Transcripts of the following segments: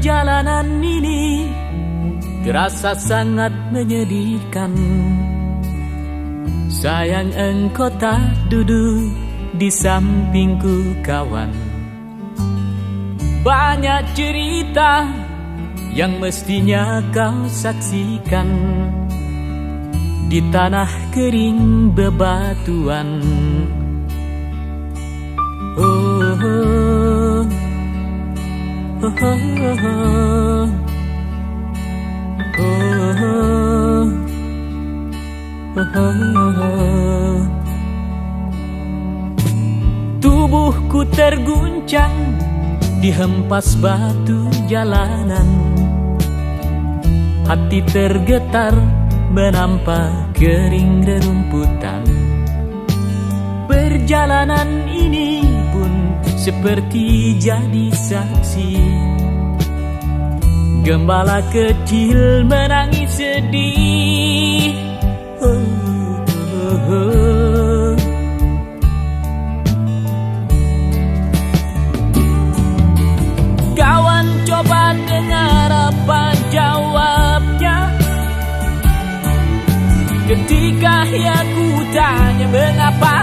Perjalanan ini terasa sangat menyedihkan. Sayang engkau tak duduk di sampingku kawan. Banyak cerita yang mestinya kau saksikan di tanah kering bebatuan. Oh, oh, oh, oh, oh, oh, oh, oh. Tubuhku terguncang dihempas batu jalanan. Hati tergetar menampak kering rerumputan. Perjalanan ini pun seperti jadi saksi. Gembala kecil menangis sedih. Oh, oh, oh. Kawan coba dengar apa jawabnya ketika aku tanya mengapa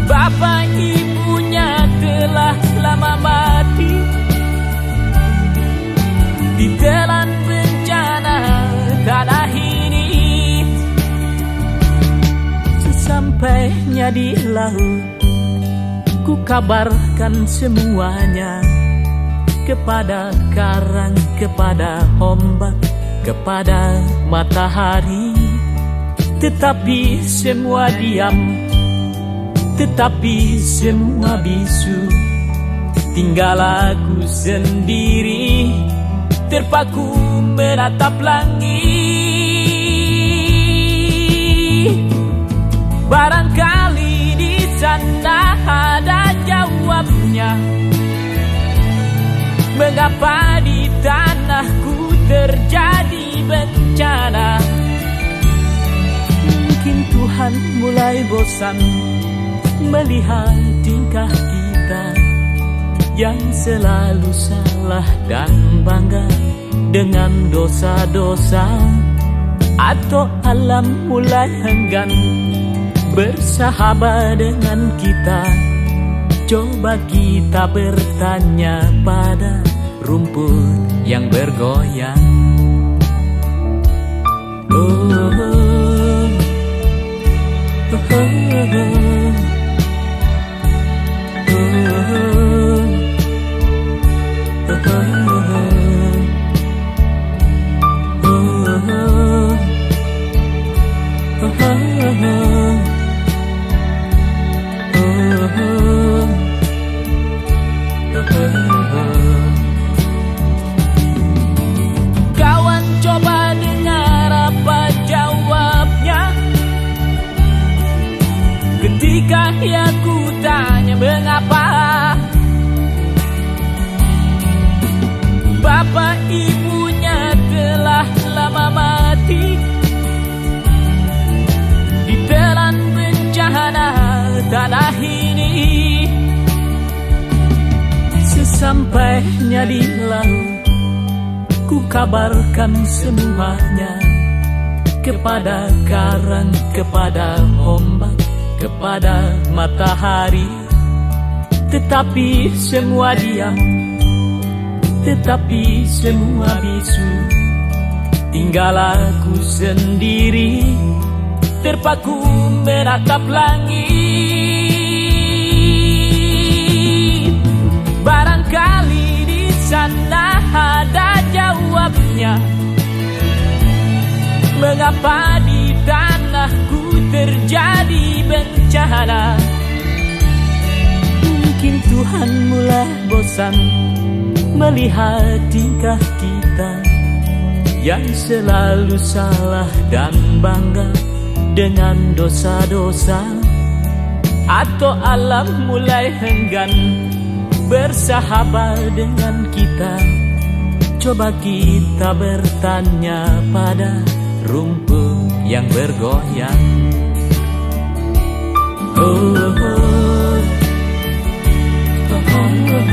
bapak ibunya telah lama mati ditelan bencana tanah ini. Sesampainya di laut, ku kabarkan semuanya kepada karang, kepada ombak, kepada matahari. Tetapi semua diam, tetapi semua bisu. Tinggal aku sendiri terpaku menatap langit. Barangkali di sana ada jawabnya. Mengapa di tanahku terjadi bencana? Mungkin Tuhan mulai bosan melihat tingkah kita yang selalu salah dan bangga dengan dosa-dosa. Atau alam mulai enggan bersahabat dengan kita. Coba kita bertanya pada rumput yang bergoyang. Oh, oh, oh, oh, kawan coba dengar apa jawabnya ketika aku tanya mengapa bapak ibunya telah lama mati ditelan bencana tanah ini. Sesampainya di laut, ku kabarkan semuanya kepada karang, kepada ombak, kepada matahari. Tetapi semua diam, tetapi semua bisu. Tinggal aku sendiri terpaku menatap langit. Barangkali di sana ada jawabnya. Mengapa di tanahku terjadi bencana? Mungkin Tuhan mulai bosan melihat tingkah kita yang selalu salah dan bangga dengan dosa-dosa. Atau alam mulai enggan bersahabat dengan kita. Coba kita bertanya pada rumput yang bergoyang. Oh, oh, oh, oh, oh.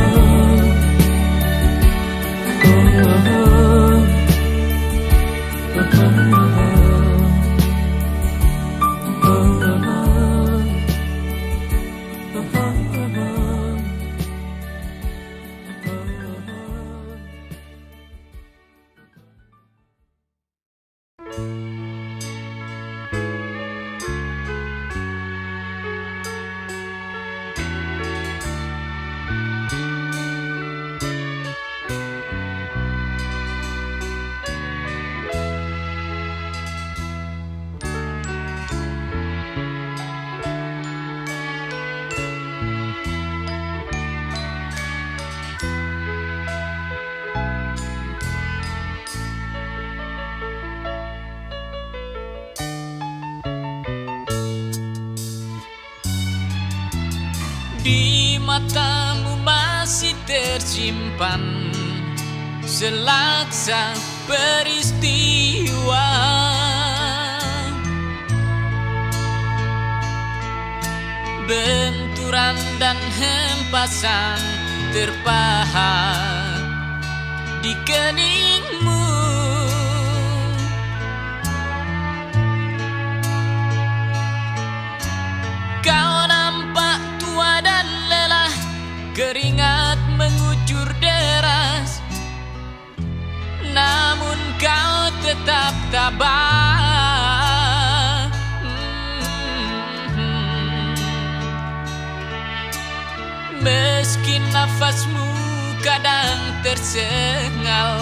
di matamu masih tersimpan selaksa peristiwa. Benturan dan hempasan terpahat di keningmu. Kau nampak tua dan lelah, keringat mengucur deras, namun kau tetap tabah. Meski nafasmu kadang tersengal,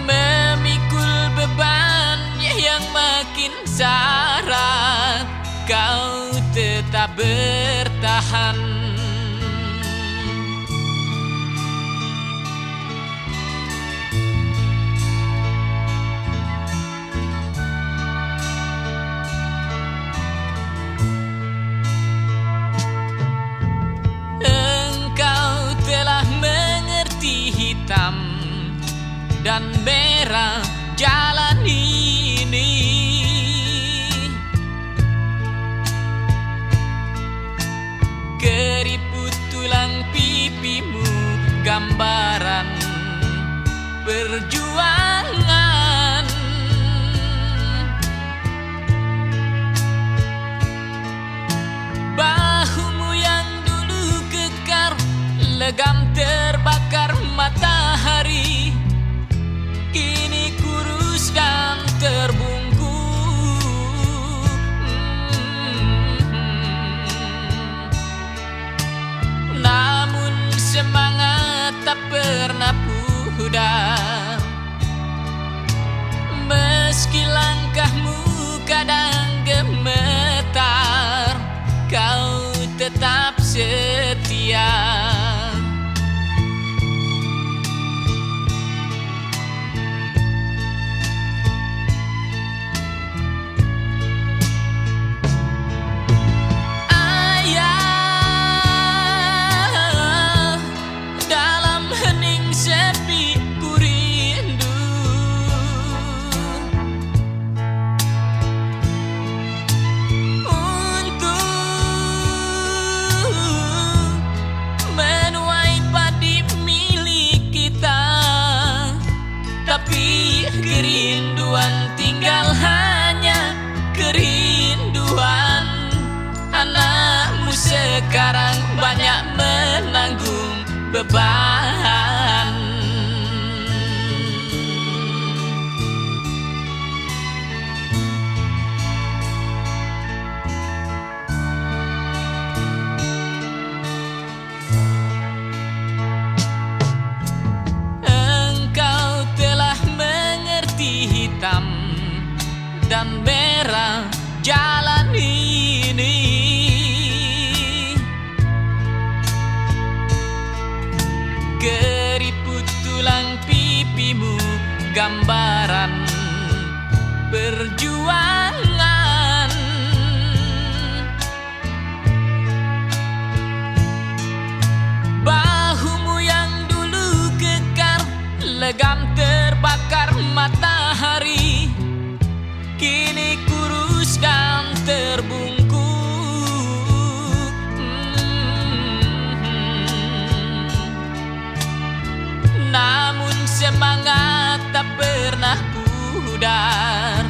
memikul beban yang makin syarat, kau tetap bertahan. Hitam dan merah jalan ini, keriput tulang pipimu gambaran perjuangan. Bahumu yang dulu kekar, legam terbakar matahari, kini kurus dan terbungkuk. Namun semangat tak pernah pudar, meski langkahmu kadang gemetar, kau tetap setia. Kerinduan tinggal hanya kerinduan. Anakmu sekarang banyak menanggung beban. Hitam dan merah jalan ini, keriput tulang pipimu gambaran perjuangan. Bahumu yang dulu kekar, legam terbakar matahari, kini kurus dan terbungkuk. Namun semangat tak pernah pudar,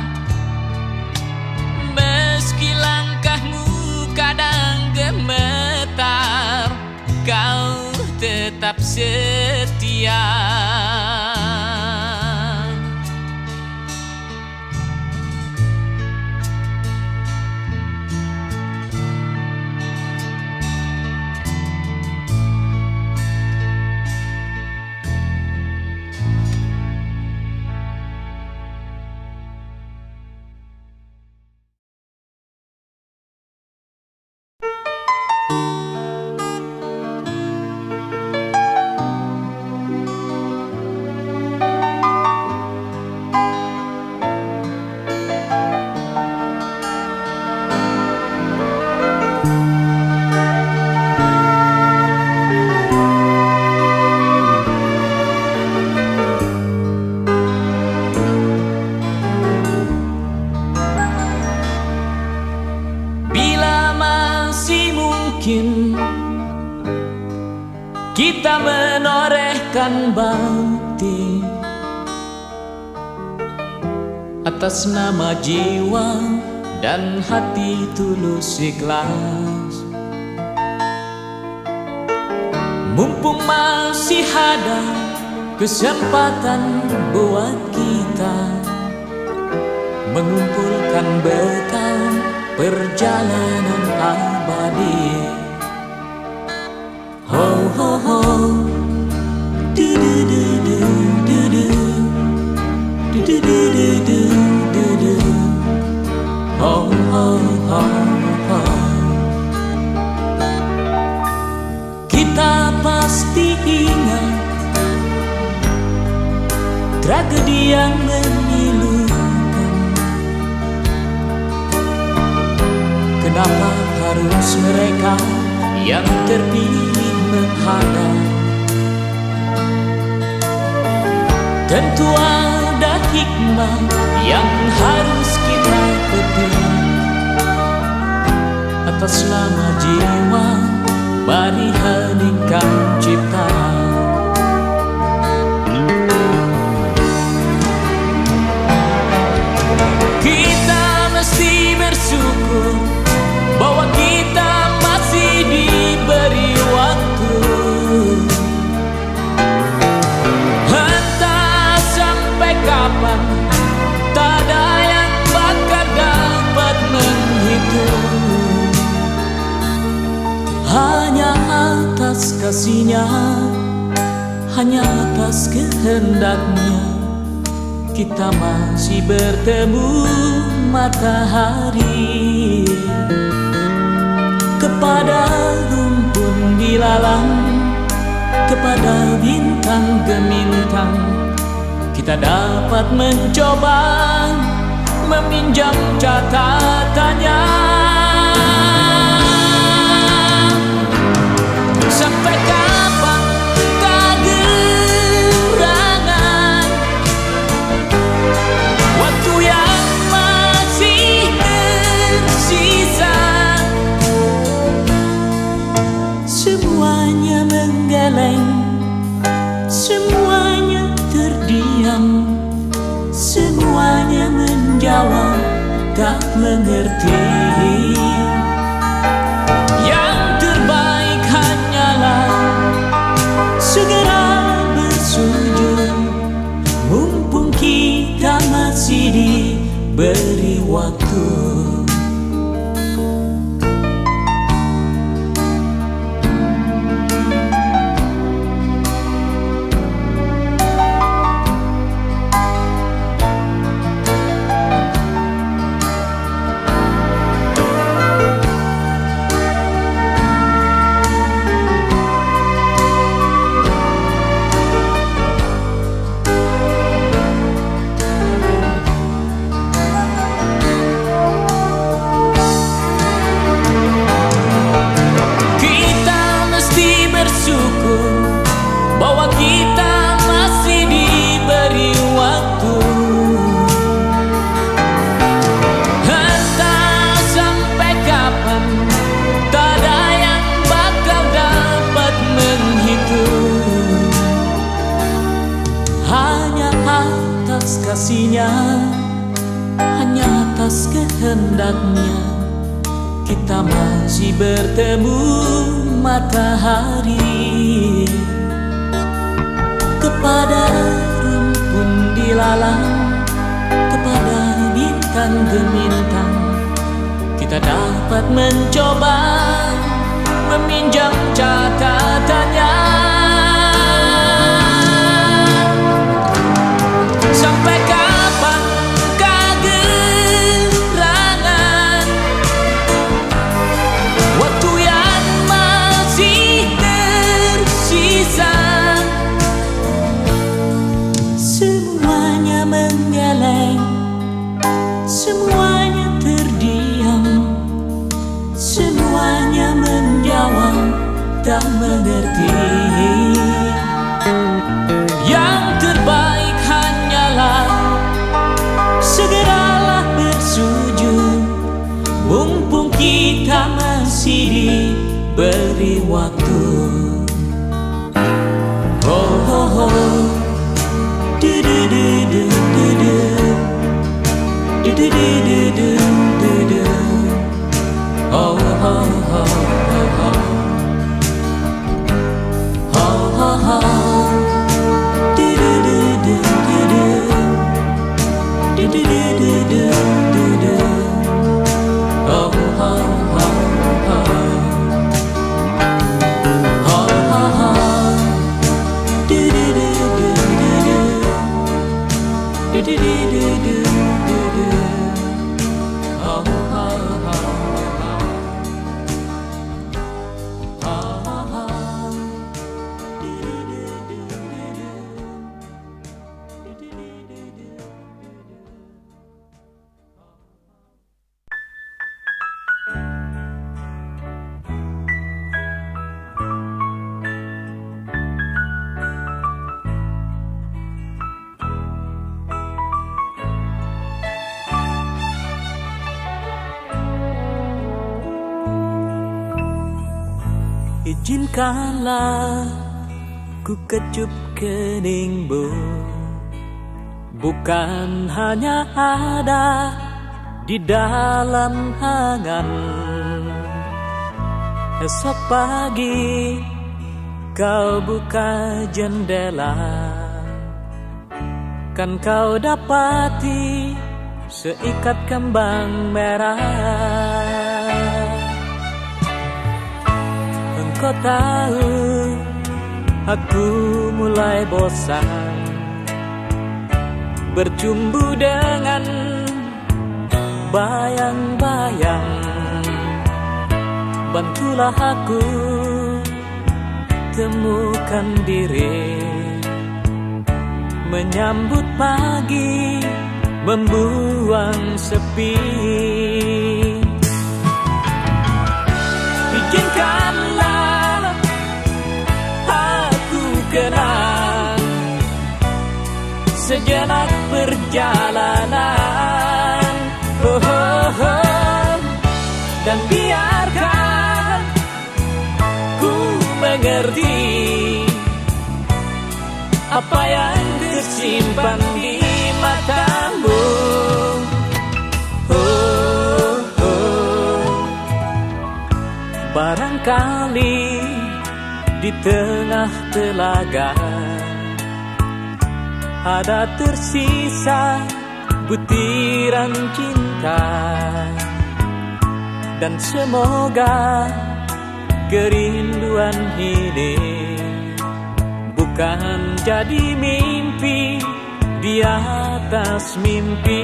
meski langkahmu kadang gemetar, kau tetap setia. Bila masih mungkin kita menorehkan bakti atas nama jiwa dan hati tulus ikhlas. Mumpung masih ada kesempatan buat kita mengumpulkan bekal perjalanan abadi. Ho ho ho, du du du du du du, du du du du du du du, ho ho ho ho. Kita pasti ingat tragedi yang memilukan. Kenapa harus mereka yang terpilih menghadap? Tentu ada hikmah yang harus kita petik. Atas nama jiwa, mari heningkan cipta. Kita mesti bersyukur bahwa kita masih diberi waktu. Entah sampai kapan, tak ada yang bakal dapat menghitung. Hanya atas kasih-Nya, hanya atas kehendak-Nya, kita masih bertemu matahari. Kepada rumpun dilalang, kepada bintang gemintang, kita dapat mencoba meminjam catatannya. Sampai kapan kegerangan waktu yang masih tersisa? Semuanya menggeleng, semuanya terdiam, semuanya menjawab tak mengerti. Yang terbaik hanyalah segera bersujud, mumpung kita masih diberi waktu. Bahwa kita masih diberi waktu. Entah sampai kapan, tak ada yang bakal dapat menghitung. Hanya atas kasih-Nya, hanya atas kehendak-Nya, kita masih bertemu matahari. Kepada rumpun dilalang, kepada bintang gemintang, kita dapat mencoba meminjam catatannya. Sampai kapan kegerangan waktu yang masih tersisa? Semuanya menggeleng, semuanya terdiam, semuanya menjawab tak mengerti. Yang terbaik hanyalah segeralah bersujud, mumpung kita kita masih diberi waktu. Oh, oh, oh. Du du du du du du. Du du du du du du du. Oh, oh, oh, oh, oh. Oh, oh, oh. Du du du du du du. Du du du du du du du. Oh, oh, oh, oh. Oh, oh, oh. Du du du du du du. Du du du du du du du. Oh, oh, oh, oh. Oh, oh. Du du du du du du. Du du du du du. Izinkanlah ku kecup keningmu, bukan hanya ada di dalam angan. Esok pagi kau buka jendela, kan kau dapati seikat kembang merah. Kau tahu, aku mulai bosan bercumbu dengan bayang-bayang. Bantulah aku temukan diri, menyambut pagi, membuang sepi. Izinkanlah aku kenang sejenak perjalanan, oh, oh, oh. Dan biarkan ku mengerti apa yang tersimpan di matamu. Barangkali di tengah telaga ada tersisa butiran cinta, dan semoga kerinduan ini bukan jadi mimpi di atas mimpi.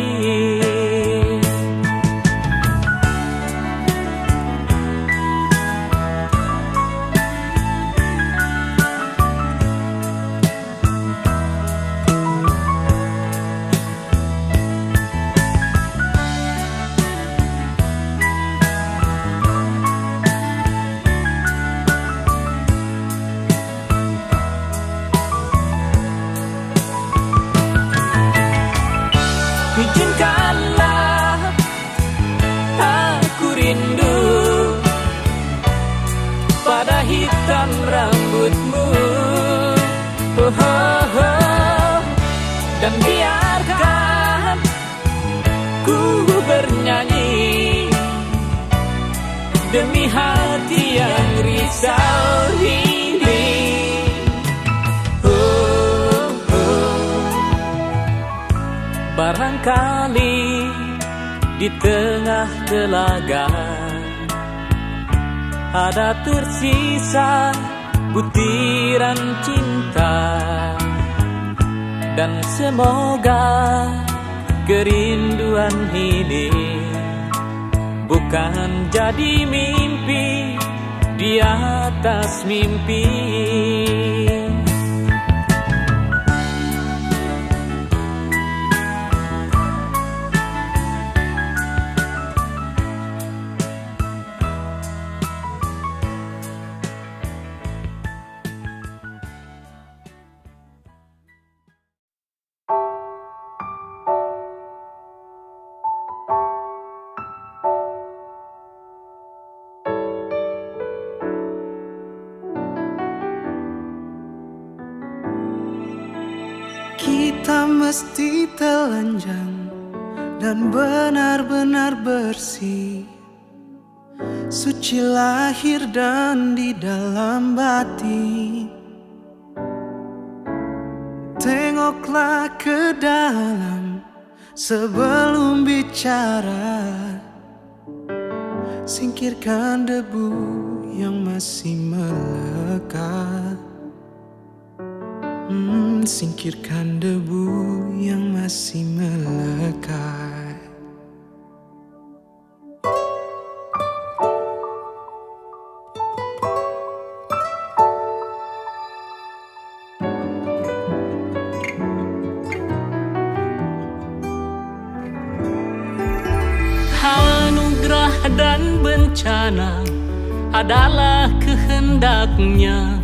Izinkanlah aku rindu pada hitam rambutmu, oh, oh, oh. Dan biarkan ku bernyanyi demi hati yang risau ini. Barangkali di tengah telaga ada tersisa butiran cinta, dan semoga kerinduan ini bukan jadi mimpi di atas mimpi. mesti telanjang dan benar-benar bersih, suci lahir dan di dalam batin. Tengoklah ke dalam sebelum bicara, singkirkan debu yang masih melekat. Singkirkan debu yang masih melekat. Anugerah dan bencana adalah kehendaknya.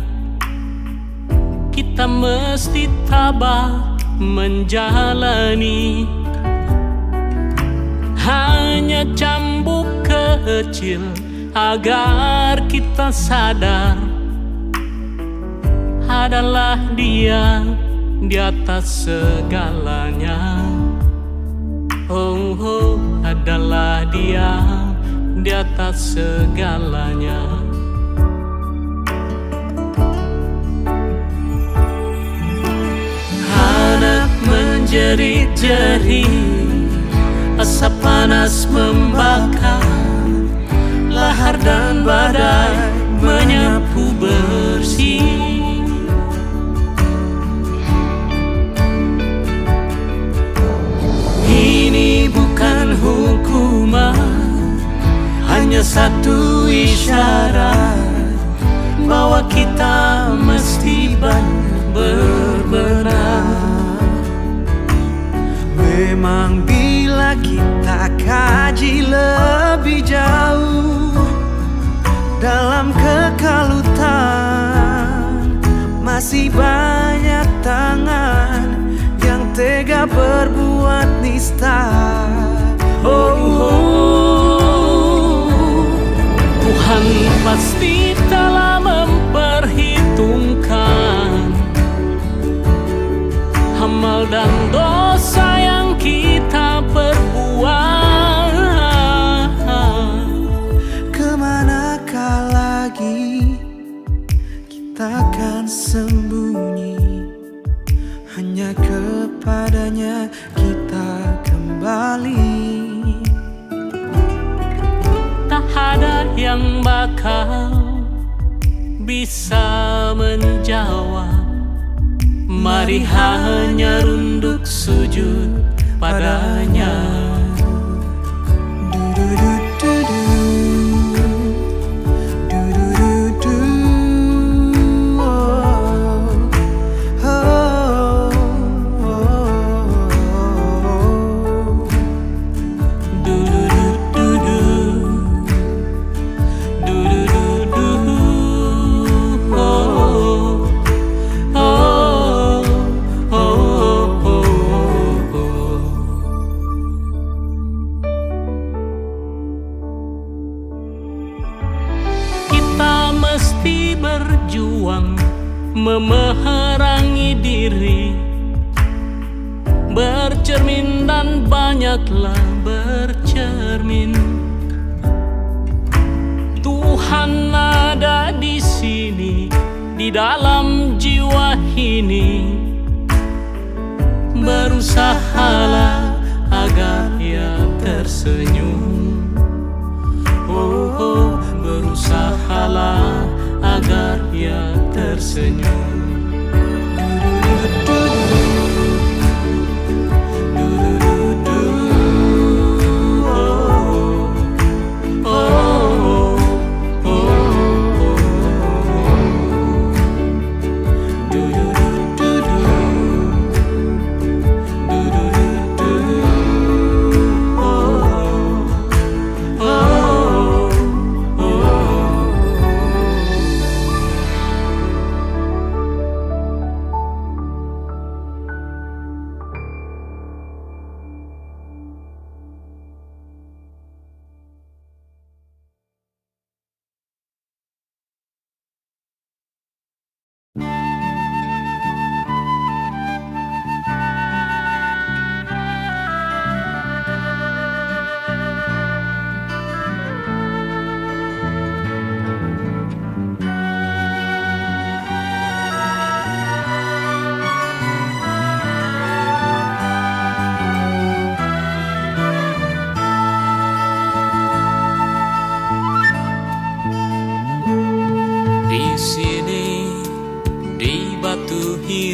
Kita mesti tabah menjalani. Hanya cambuk kecil agar kita sadar adalah Dia di atas segalanya. Oh, oh, adalah Dia di atas segalanya. Menjerit-jerit, asap panas membakar, lahar dan badai menyapu bersih. Ini bukan hukuman, hanya satu isyarat bahwa kita mesti banyak berbenah. Memang bila kita kaji lebih jauh dalam kekalutan, masih banyak tangan yang tega berbuat nista. Oh, Tuhan pasti telah memperhitungkan amal dan dosa yang kita perbuat. Kemanakah lagi kita akan sembunyi? Hanya kepadanya kita kembali. Tak ada yang bakal bisa menjawab. Mari hanya runduk sujud padanya. Mesti berjuang memerangi diri, bercermin dan banyaklah bercermin. Tuhan ada di sini, di dalam jiwa ini. Berusahalah agar Ia tersenyum. Oh, berusahalah agar Ia tersenyum.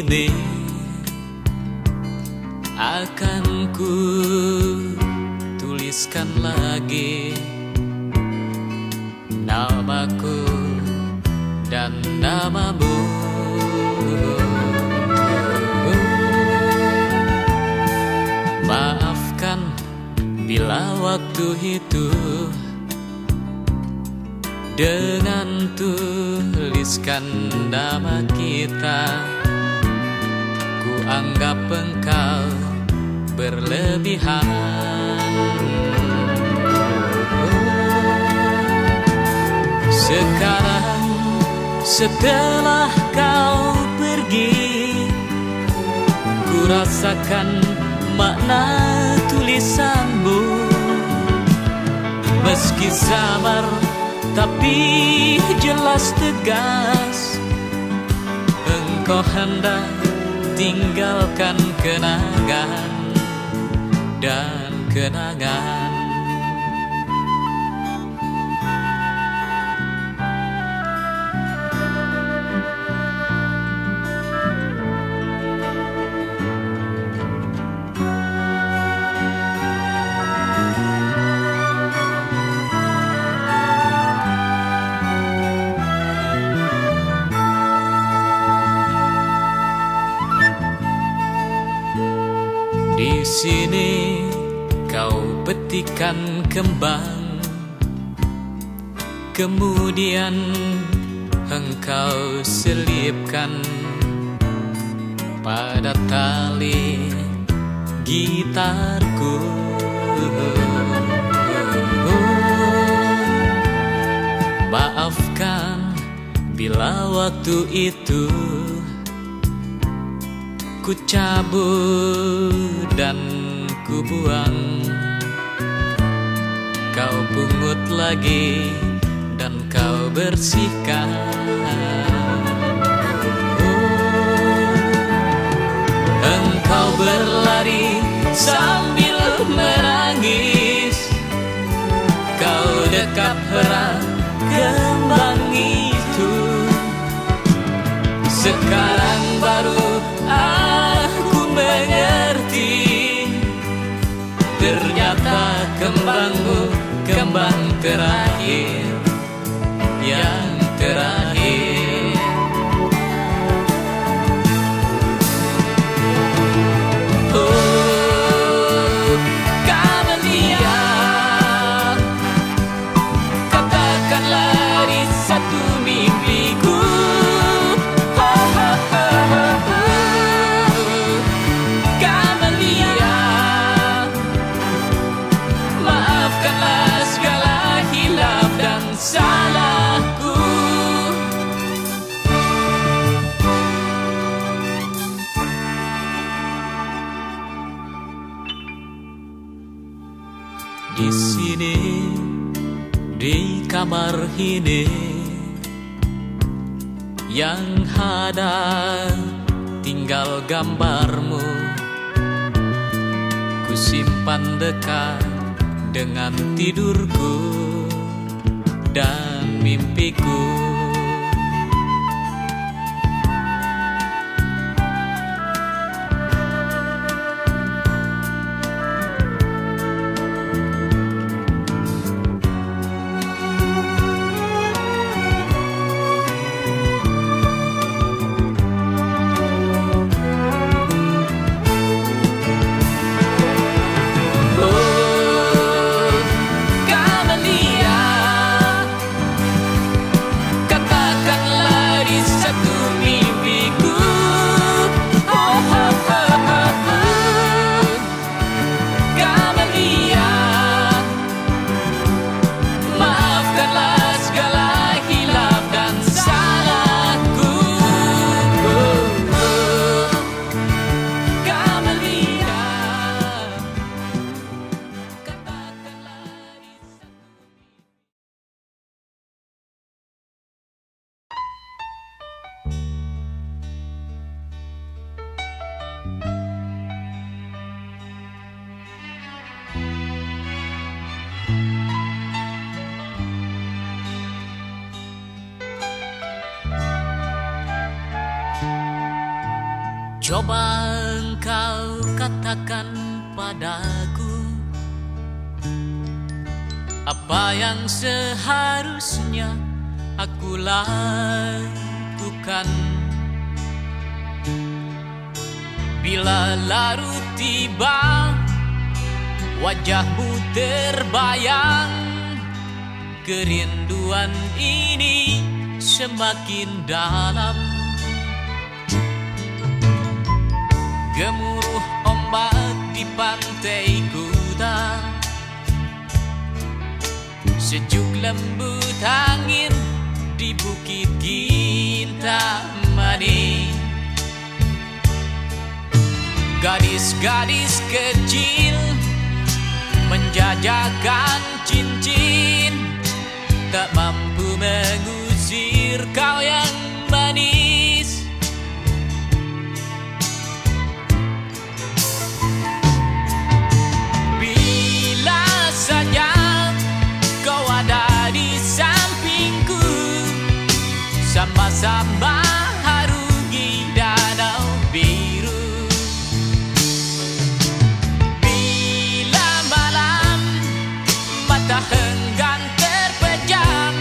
ini akan ku tuliskan lagi namaku dan namamu. Maafkan bila waktu itu dengan tuliskan nama kita ku anggap engkau berlebihan. Sekarang setelah kau pergi, ku rasakan makna tulisanmu. Meski samar tapi jelas tegas, engkau hendak tinggalkan kenangan dan kenangan. Di sini kau petikkan kembang, kemudian engkau selipkan pada tali gitarku. Maafkan bila waktu itu ku cabut dan ku buang, kau pungut lagi dan kau bersihkan. Engkau berlari sambil menangis, kau dekap erat kembang itu. Sekarang baru aku mengerti, ternyata kembangmu kembang terakhir, yang terakhir. Oh, Camelia, katakanlah di satu mimpiku. Salahku, di sini di kamar ini yang ada tinggal gambarmu, ku simpan dekat dengan tidurku dan mimpiku. Coba engkau katakan padaku apa yang seharusnya aku lakukan bila larut tiba wajahmu terbayang. Kerinduan ini semakin dalam. Gemuruh ombak di pantai Kuta, sejuk lembut angin di bukit Kintamani. Gadis-gadis kecil menjajakan cincin, tak mampu mengusir kau yang manis. Bila saja kau ada di sampingku, sama-sama harungi danau biru. Bila malam mata enggan terpejam,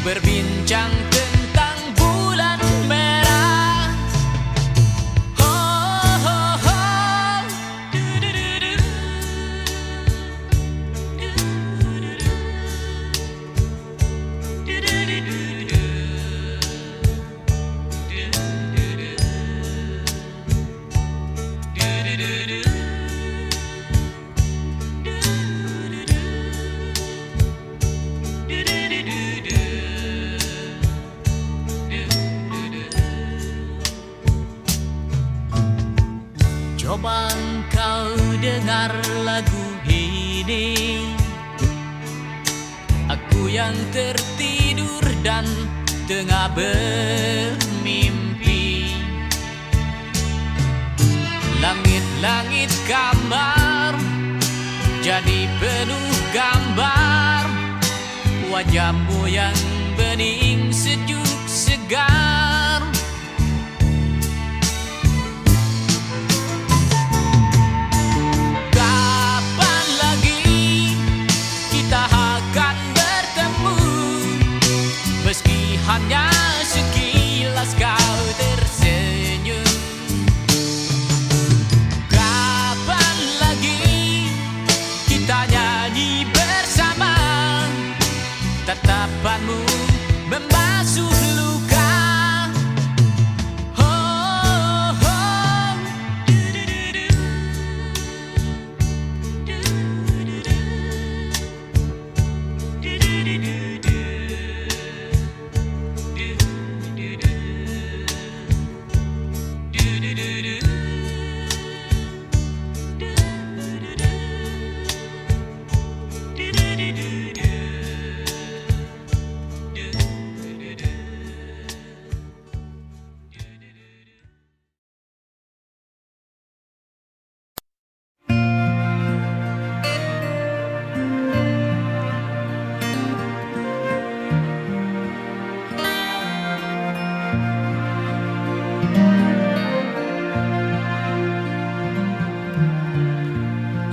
berbincang tentang bulan merah. Oh, oh, oh. Coba engkau dengar lagu ini, aku yang tertidur dan tengah bermimpi. Langit-langit kamar jadi penuh gambar wajahmu yang bening sejuk segar. Kapan lagi kita akan bertemu, meski hanya sekilas kau tersenyum. Kapan lagi kita nyanyi bersama, tatapanmu membasuh luka. Oh, oh.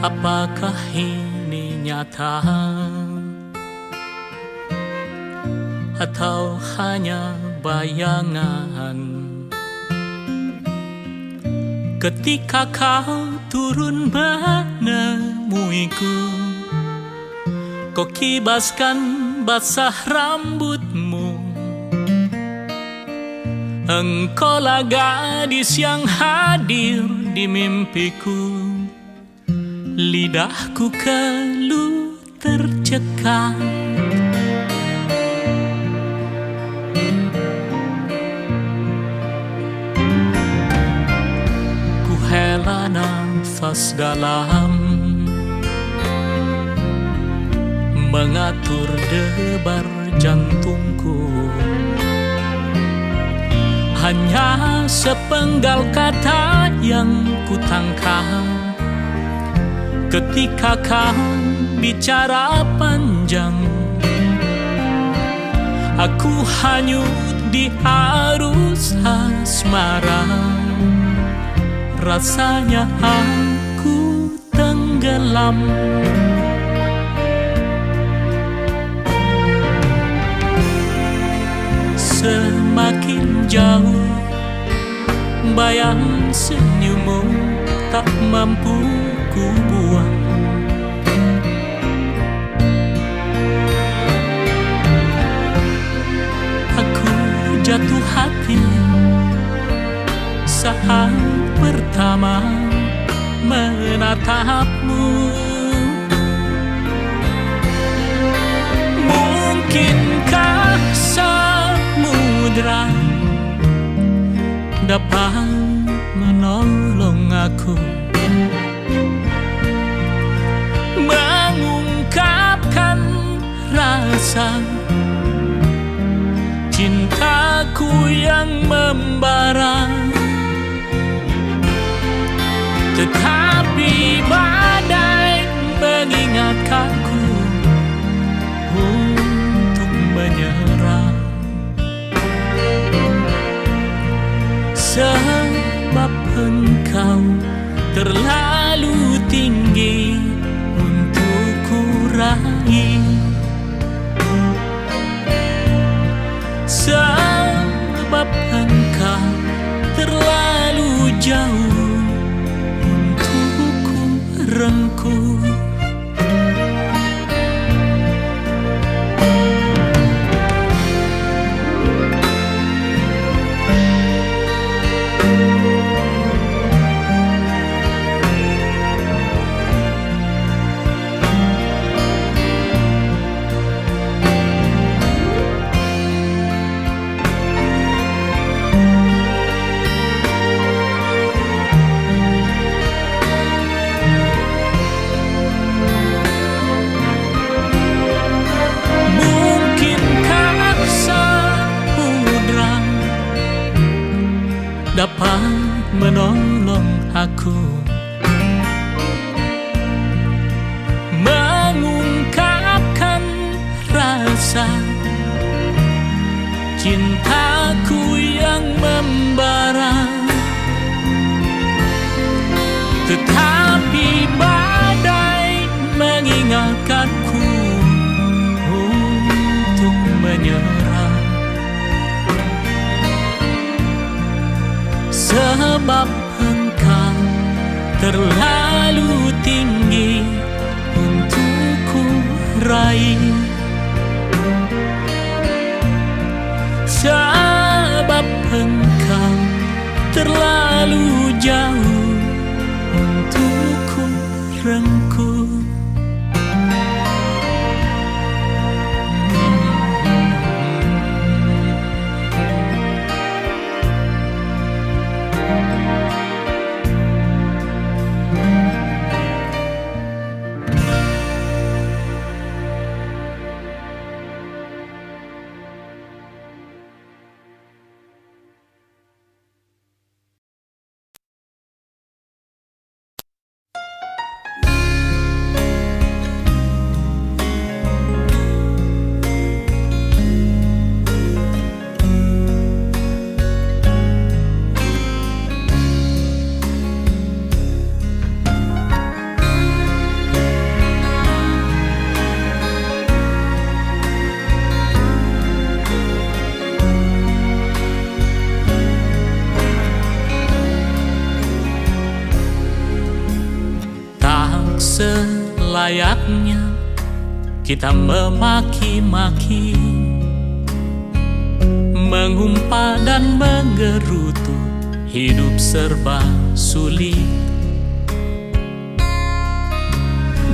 Apakah ini nyata atau hanya bayangan? Ketika kau turun menemuiku, kau kibaskan basah rambutmu. Engkaulah gadis yang hadir di mimpiku. Lidahku keluh tercekat, ku hela nafas dalam, mengatur debar jantungku. Hanya sepenggal kata yang kutangkap ketika kau bicara panjang. Aku hanyut di arus asmara. rasanya aku tenggelam. Semakin jauh bayang senyummu tak mampu ku buang. Aku jatuh hati saat pertama menatapmu. Mungkinkah samudra dapat menolong aku mengungkapkan rasa cintaku yang membara. Tetapi badai mengingatkanku untuk menyerah. Sebab engkau terlalu tinggi untuk ku raih. Sebab engkau terlalu jauh untuk ku rengkuh. Dapat menolong aku mengungkapkan rasa cintaku yang membara. Tetapi badai mengingatkanku untuk menyerah. Sebab engkau terlalu tinggi untuk ku raih. Sebab engkau terlalu jauh untuk ku rengkuh. Selayaknya kita memaki-maki, mengumpat dan menggerutu, hidup serba sulit.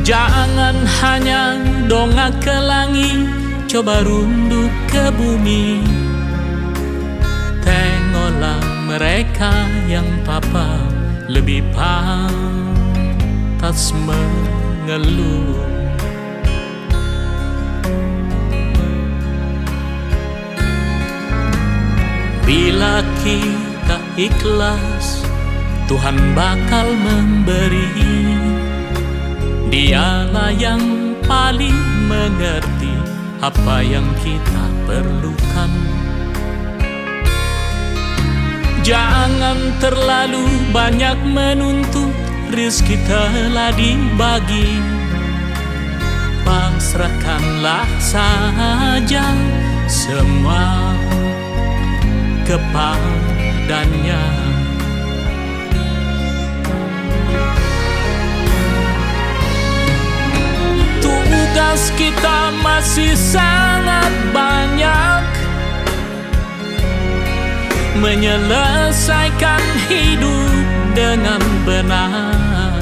Jangan hanya dongak ke langit, coba runduk ke bumi. Tengoklah mereka yang papa lebih pantas mengeluh. Bila kita ikhlas, Tuhan bakal memberi. Dialah yang paling mengerti apa yang kita perlukan. Jangan terlalu banyak menuntut, rezeki telah dibagi. Pasrahkanlah saja semua kepadanya. Tugas kita masih sangat banyak, menyelesaikan hidup dengan benar.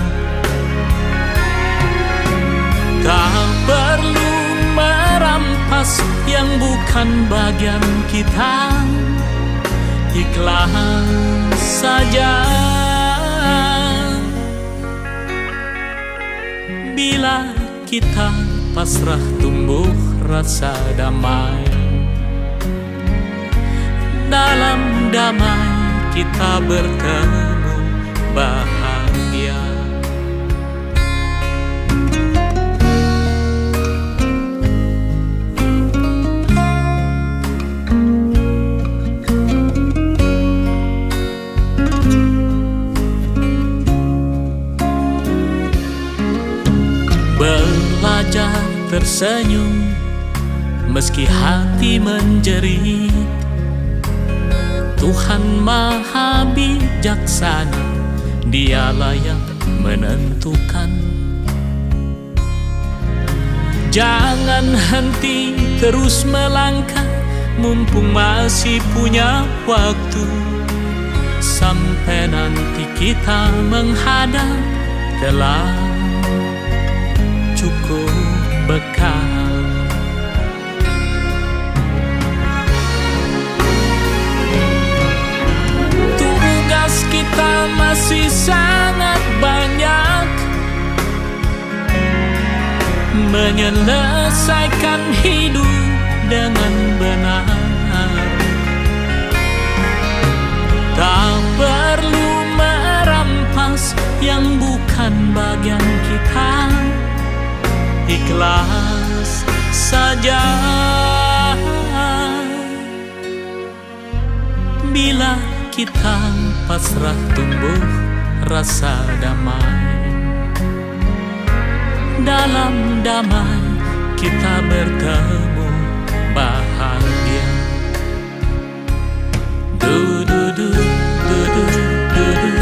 Tak perlu merampas yang bukan bagian kita, ikhlas saja. Bila kita pasrah, tumbuh rasa damai. Dalam damai kita bertemu bahagia. Belajar tersenyum meski hati menjerit. Tuhan Maha Bijaksana, Dialah yang menentukan. Jangan henti terus melangkah, mumpung masih punya waktu. Sampai nanti kita menghadap, telah cukup bekal. Kita masih sangat banyak, menyelesaikan hidup dengan benar. Tak perlu merampas yang bukan bagian kita, ikhlas saja. Bila kita pasrah, tumbuh rasa damai. Dalam damai kita bertemu bahagia. Du du du du du du du.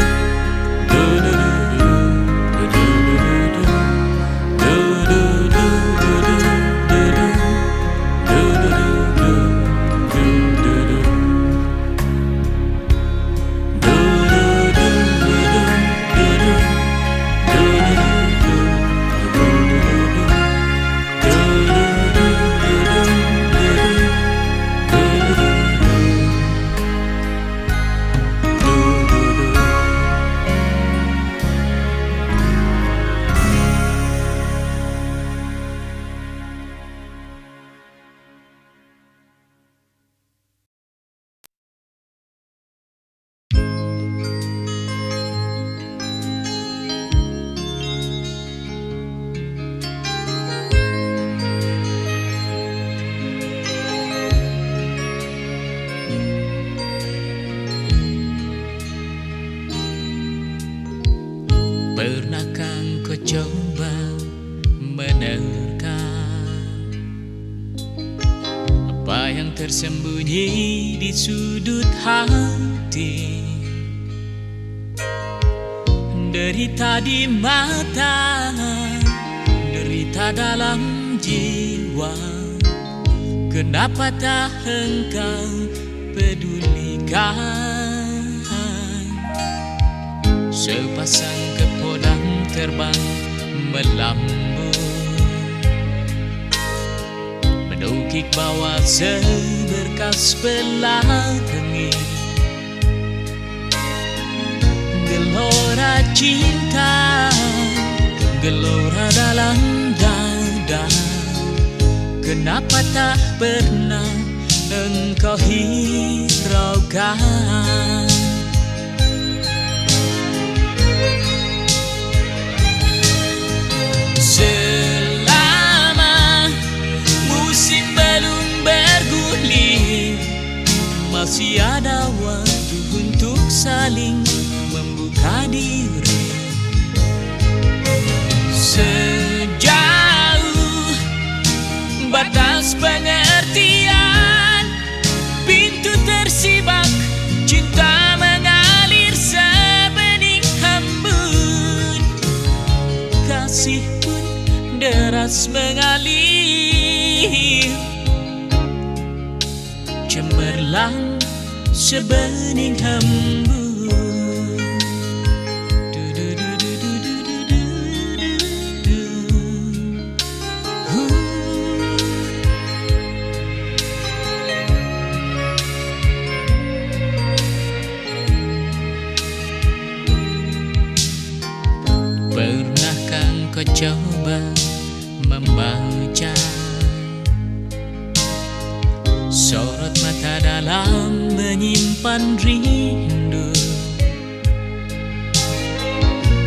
Pernahkah kau coba menerka apa yang tersembunyi di sudut hati? Derita di mata, derita dalam jiwa. Kenapa tak engkau pedulikan? Sepasang kepodang terbang melambung, mendukik bawah seberkas pelangi. Gelora cinta, gelora dalam dada. Kenapa tak pernah engkau hiraukan? Selama musim belum bergulir, masih ada waktu untuk saling membuka diri. Sejauh batas pengertian, pintu tersibak, cinta mengalir sebening embun. Kasih pun deras mengalir, cemerlang sebening embun. Pernahkah kau coba membaca sorot mata dalam menyimpan rindu?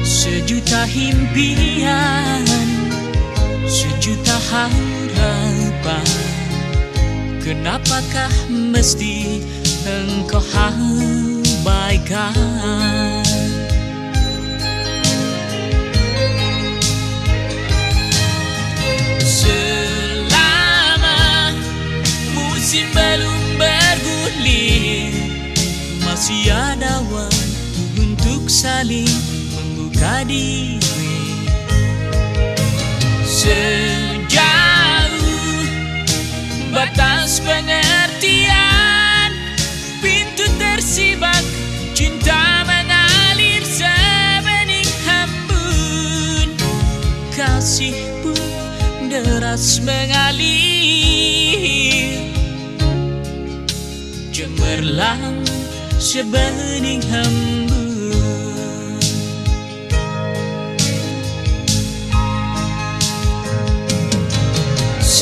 Sejuta impian, sejuta harapan, kenapakah mesti engkau abaikan? Selama musim belum bergulir, masih ada waktu untuk saling membuka diri. Sejauh batas pengertian, pintu tersibak, cinta mengalir sebening embun. Kasih pun deras mengalir, cemerlang sebening embun.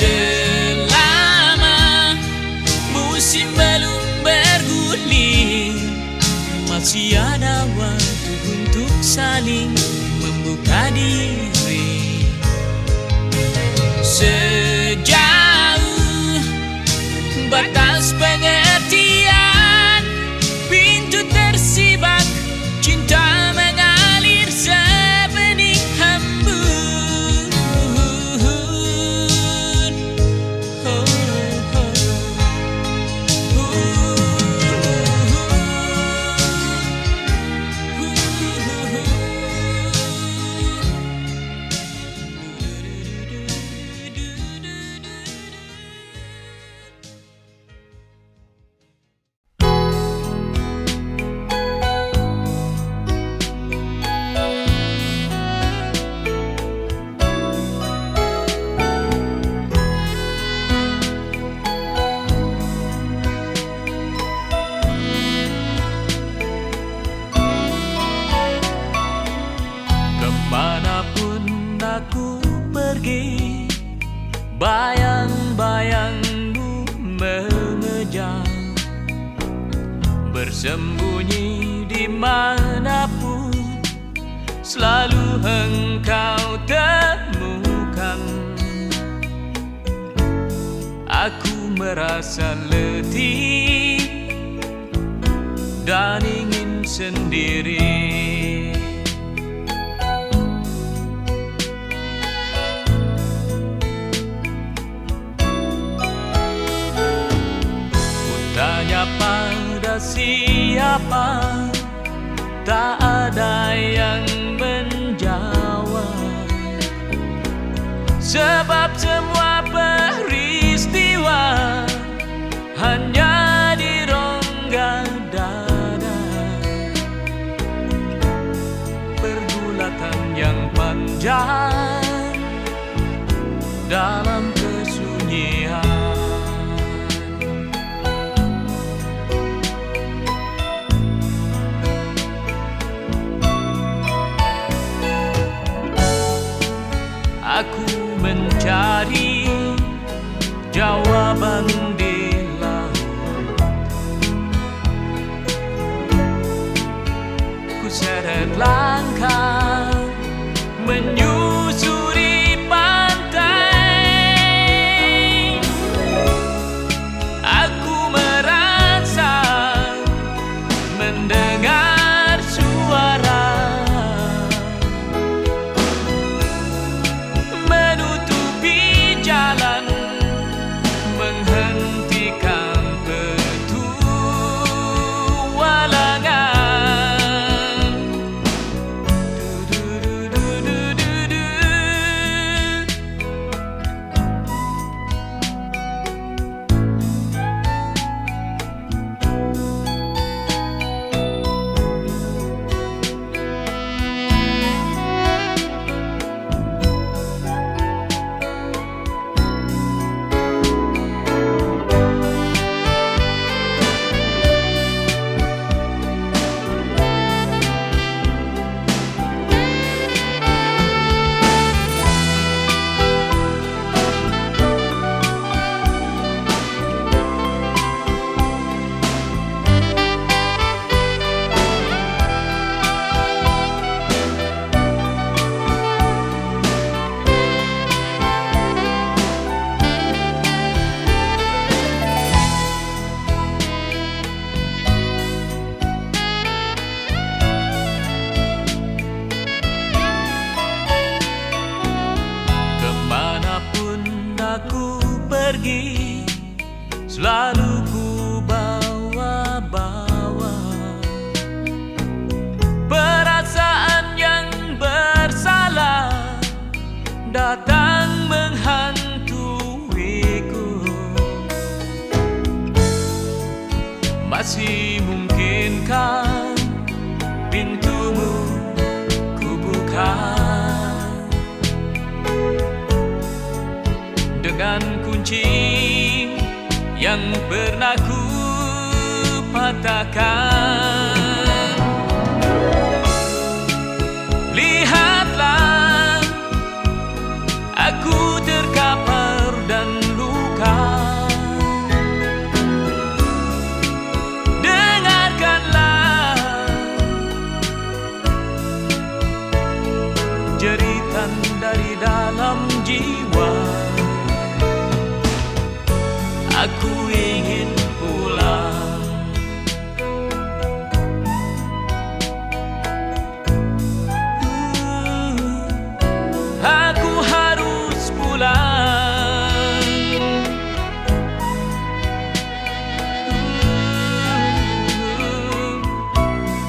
Selama musim belum bergulir, masih ada waktu untuk saling membuka diri. Sejauh batas pengertian, pintu tersibak, cinta mengalir sebening embun. Kemanapun aku pergi, bayang-bayangmu mengejar. Bersembunyi dimanapun, selalu engkau temukan. Aku merasa letih dan ingin sendiri. Tanya pada siapa, tak ada yang menjawab. Sebab semua peristiwa hanya di rongga dada. Pergulatan yang panjang dalam kesunyian. Aku mencari selalu ku bawa-bawa perasaan yang bersalah datang menghantuiku. Masih mungkinkah pintumu ku buka dengan kunci yang pernah ku patahkan? Lihatlah, aku terkapar dan luka. Dengarkanlah jeritan dari dalam jiwa. Aku ingin pulang. Aku harus pulang.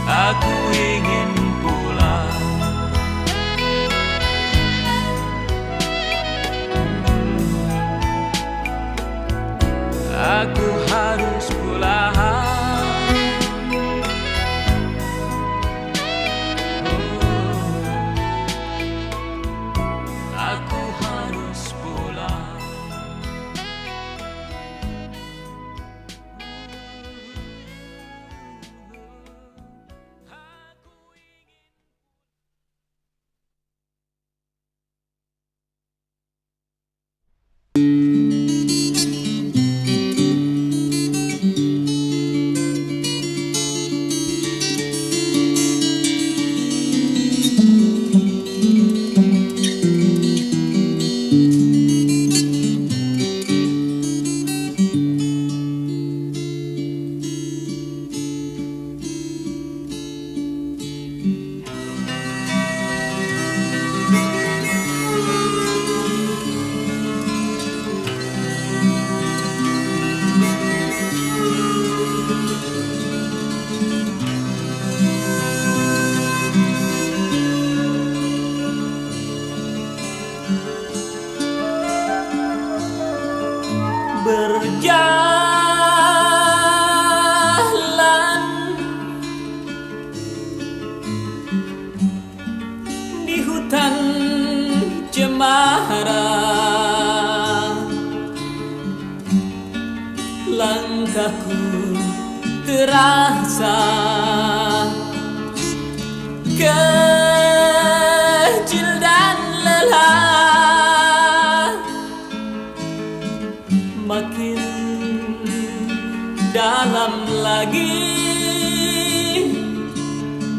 Aku ingin pulang. Aku harus pulang. Aku harus pulang. Berjalan di hutan cemara, langkahku terasa kecil dan lelah. Makin dalam lagi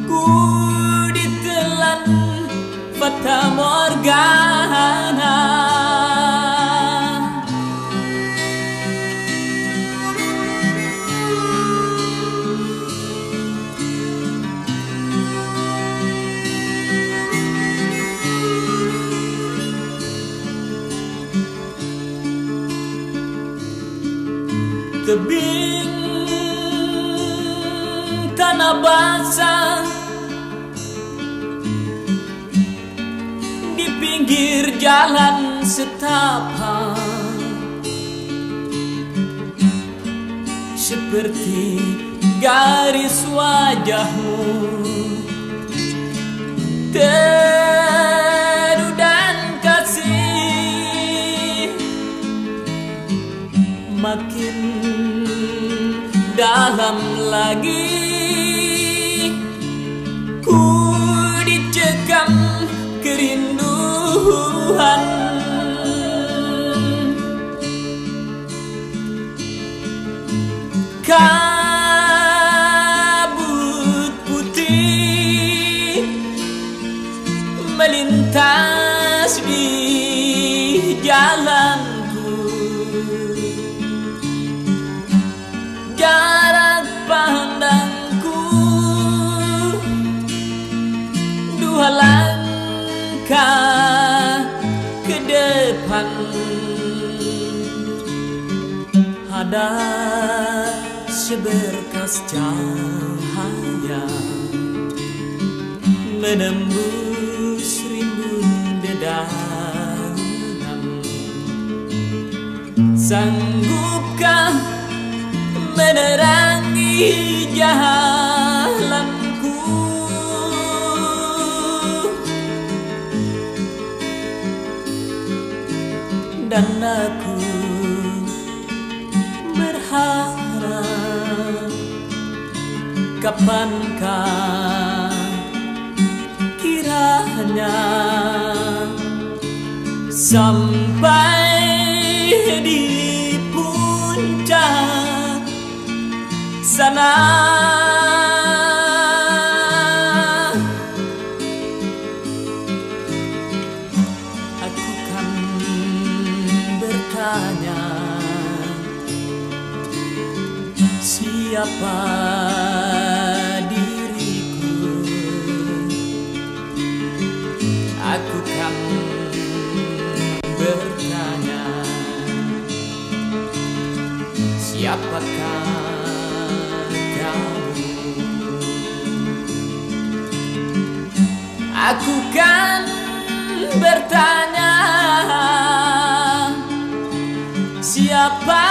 ku ditelan fata morgana. Tebing tanah basah di pinggir jalan setapak, seperti garis wajahmu teduh dan kasih. Makin dalam lagi ku dicekam kerinduan. Kabut putih melintas di jalanku. Jarak pandangku dua langkah ke depan. Ada seberkas cahaya menembus rimbun dedaunan. Sanggupkah menerangi jalanku? Dan aku berharap, kapankah kiranya sampai di puncak sana aku kan bertanya, siapa diriku? Aku kan bertanya, siapakah kamu? Aku kan bertanya, siapa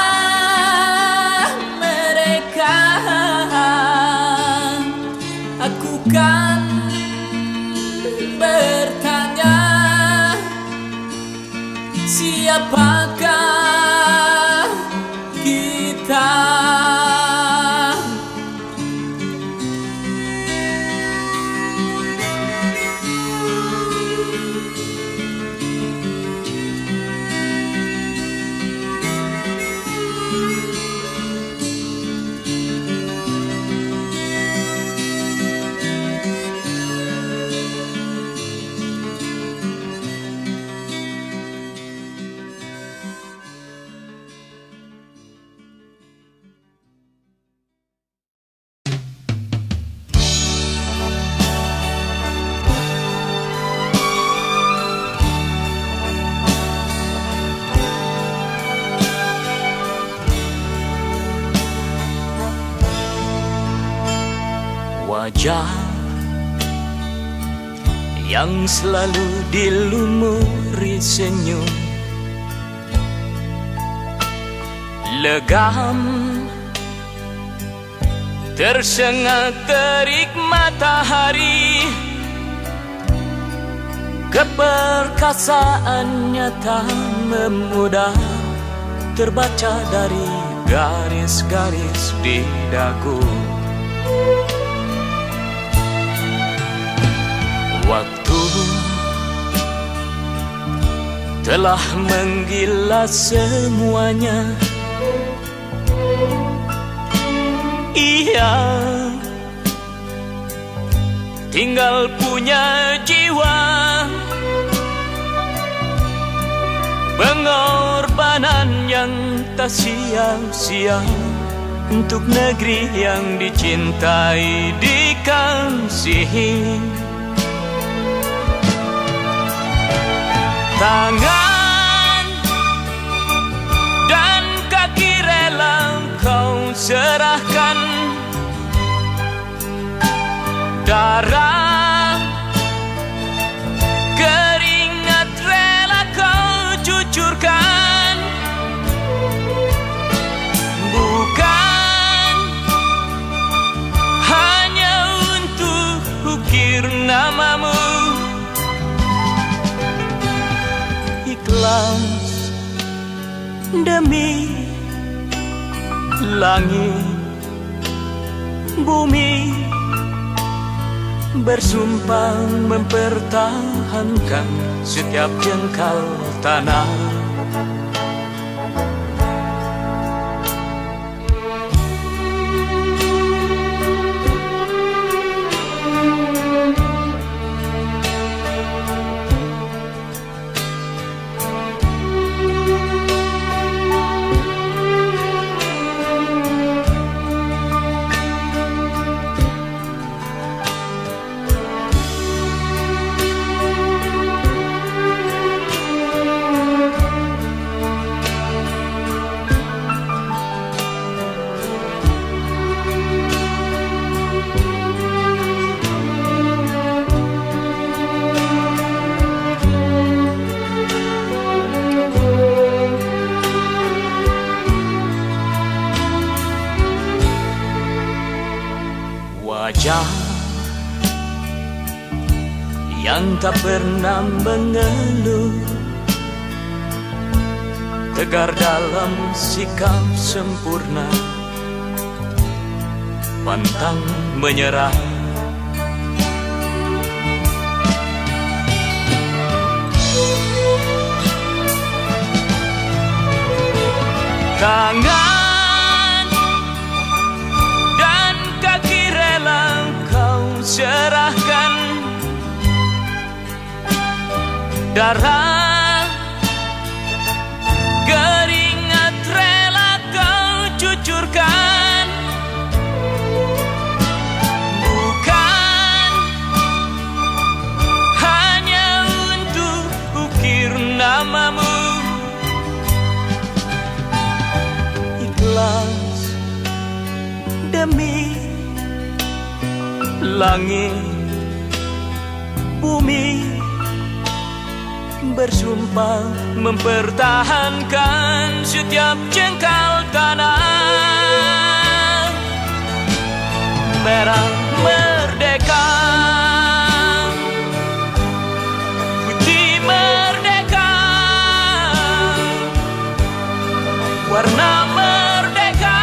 mereka? Aku kan bertanya, siapakah kita? Wajah yang selalu dilumuri senyum, legam tersengat terik matahari, keperkasaannya tak memudar terbaca dari garis-garis di dagu. Waktu telah menggilas semuanya. Ia tinggal punya jiwa, pengorbanan yang tak sia-sia untuk negeri yang dicintai, dikasihi. Tangan dan kaki rela kau serahkan, darah keringat rela kau cucurkan, bukan hanya untuk ukir namamu. Ikhlas demi langit bumi, bersumpah mempertahankan setiap jengkal tanah. wajah yang tak pernah mengeluh, tegar dalam sikap sempurna, pantang menyerah. Tangan dan kaki rela kau serahkan, darah keringat rela kau cucurkan, bukan hanya untuk ukir namamu. Ikhlas demi langit bumi, bersumpah mempertahankan setiap jengkal tanah. Merah merdeka, putih merdeka, warna merdeka.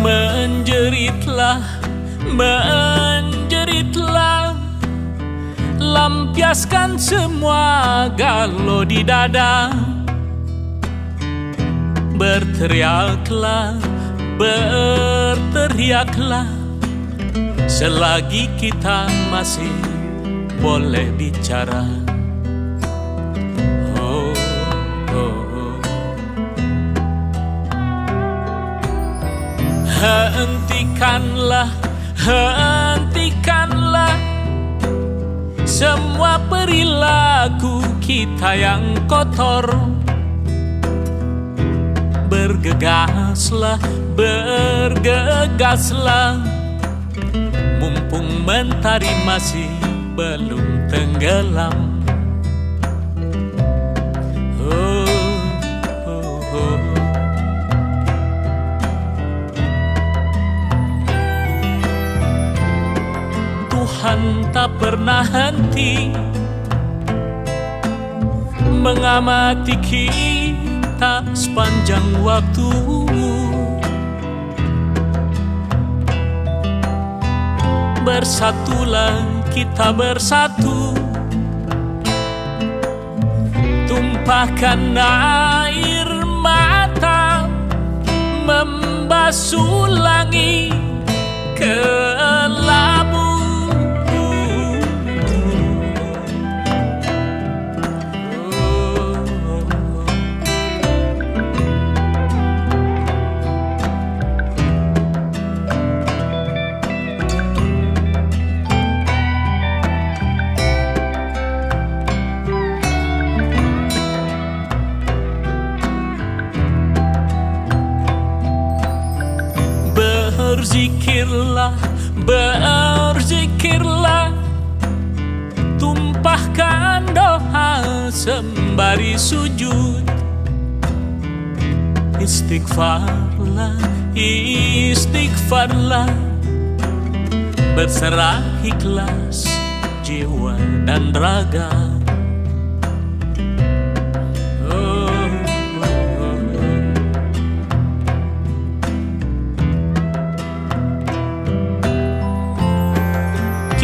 Menjeritlah, menjeritlah, lampiaskan semua galau di dada. Berteriaklah, berteriaklah, selagi kita masih boleh bicara. Hentikanlah, hentikanlah semua perilaku kita yang kotor. Bergegaslah, bergegaslah, mumpung mentari masih belum tenggelam. Tuhan tak pernah henti mengamati kita sepanjang waktu. Bersatulah kita bersatu, tumpahkan air mata, membasuh langit kelabu. Berzikirlah, berzikirlah, tumpahkan doa sembari sujud. Istighfarlah, istighfarlah, berserah ikhlas jiwa dan raga.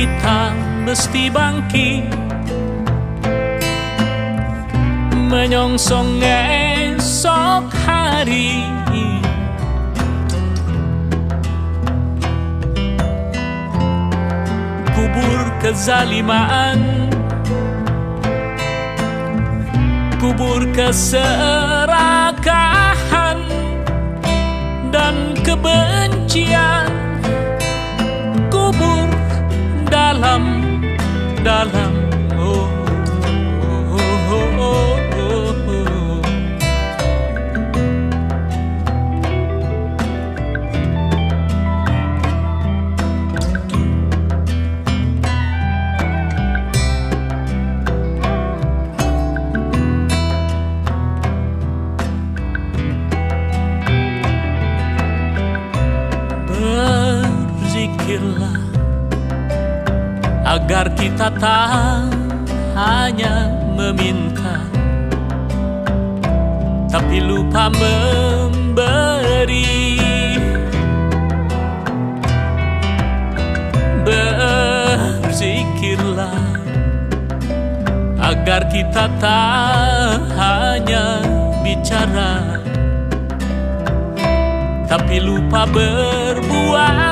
Kita mesti bangkit, menyongsong esok hari. kezaliman, kubur keserakahan dan kebencian, kubur dalam oh, oh, oh, oh, oh. Berzikirlah agar kita tak hanya meminta, tapi lupa memberi. Berzikirlah agar kita tak hanya bicara, tapi lupa berbuat.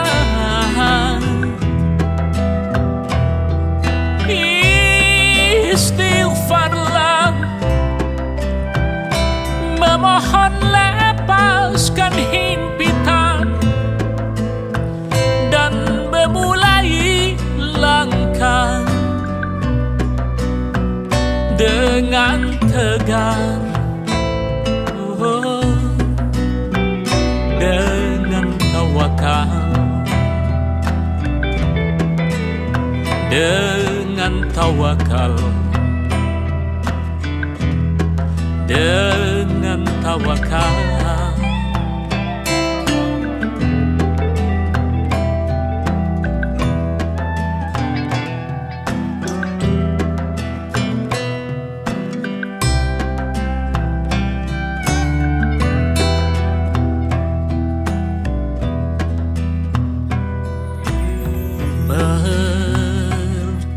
Istighfarlah, memohon lepaskan himpitan dan memulai langkah dengan tegar, oh, dengan tawakal, dengan tawakal, dengan tawakal.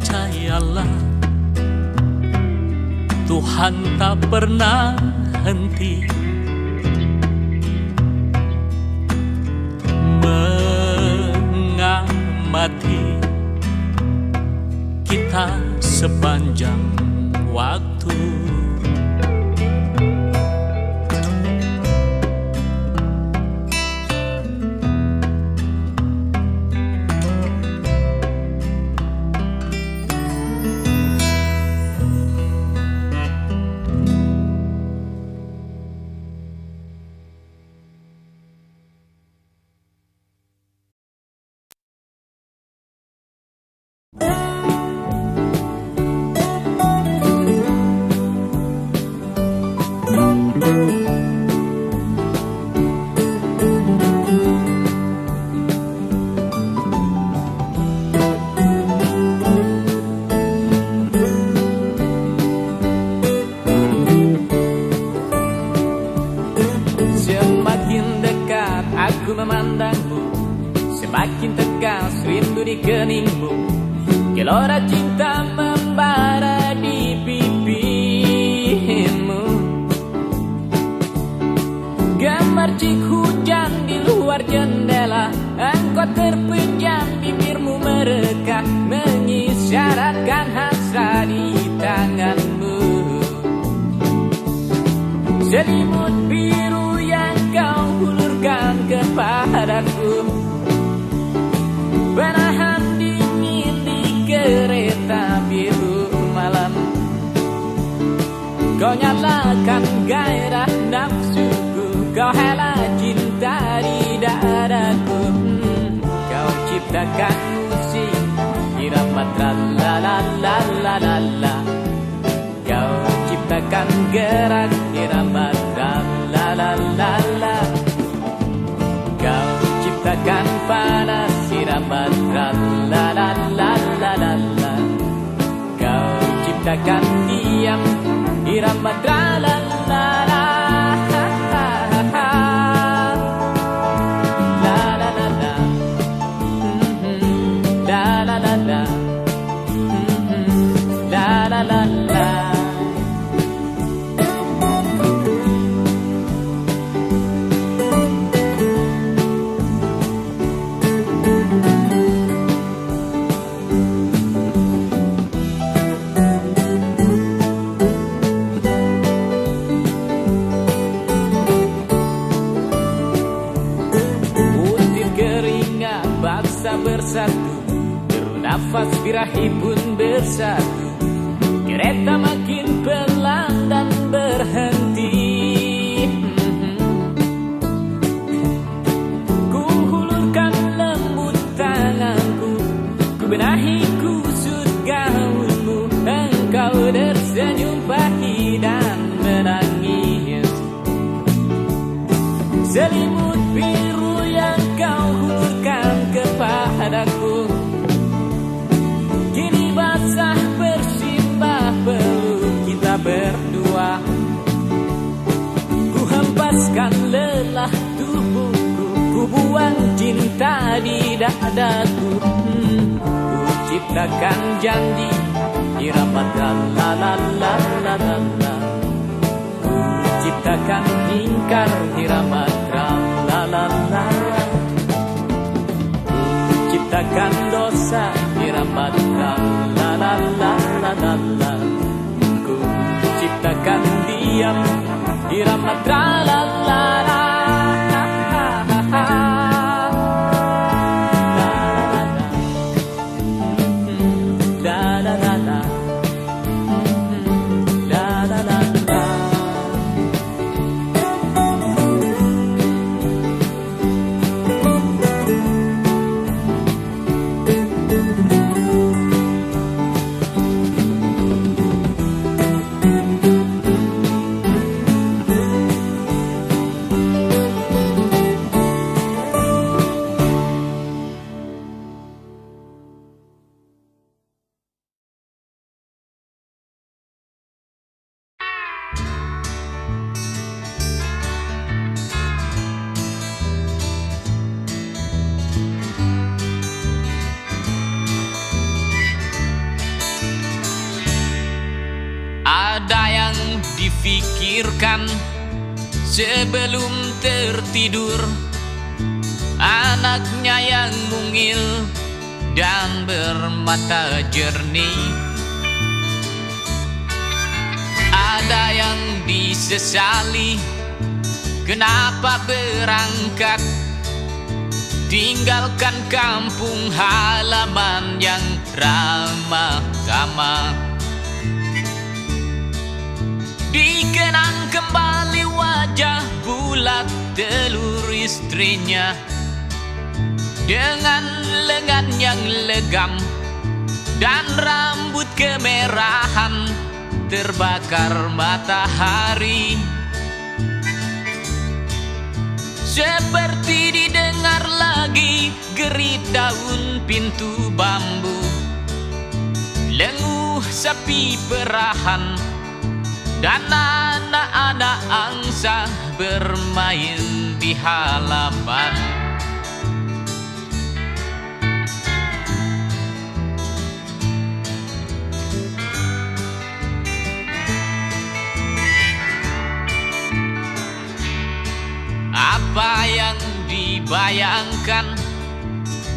Percayalah, Tuhan tak pernah henti mengamati kita sepanjang waktu. Aku memandangmu, semakin tegas rindu di keningmu, gelora cinta membara di pipimu. Gemercik hujan di luar jendela, engkau terpejam, bibirmu merekah, mengisyaratkan hasrat di tanganmu. Selimut biru yang kau hulurkan kepadaku, penahan dingin di kereta biru malam. Kau nyalakan gairah nafsuku, kau hela cinta di dadaku. Kau ciptakan musik irama tralalalalalalala, kau ciptakan gerak irama tralalalala, kau ciptakan panas irama tralalalala, kau ciptakan diam irama tralalala. nafas birahi pun bersatu. Kereta makin pelan dan berhenti. Ku hulurkan lembut tanganku, ku benahi kusut gaunmu. Engkau tersenyum pahit dan menangis. Selimut biru yang kau hulurkan kepadaku kini basah bersimbah peluk kita berdua. Ku hempaskan lelah tubuhku, ku buang cinta di dadaku. Ku ciptakan janji irama la la la la la la. Ku ciptakan ingkar irama la la la. Ku ciptakan dosa irama la la la la la la. Ku ciptakan diam irama la la la la. Ada yang difikirkan sebelum tertidur, anaknya yang mungil dan bermata jernih. Ada yang disesali, kenapa berangkat tinggalkan kampung halaman yang ramah tamah. Dikenang kembali wajah bulat telur istrinya dengan lengan yang legam dan rambut kemerahan terbakar matahari. Seperti didengar lagi gerit daun pintu bambu, lenguh sapi perahan dan anak-anak angsa bermain di halaman. Apa yang dibayangkan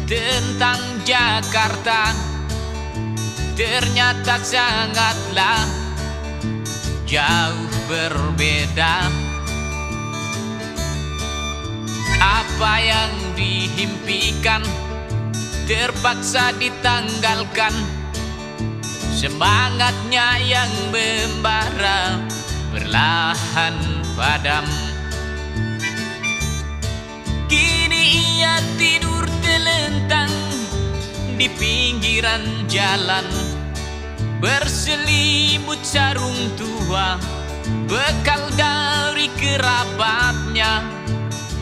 tentang Jakarta ternyata sangatlah jauh berbeda. Apa yang diimpikan terpaksa ditanggalkan, semangatnya yang membara perlahan padam. Kini ia tidur telentang di pinggiran jalan, berselimut sarung tua, bekal dari kerabatnya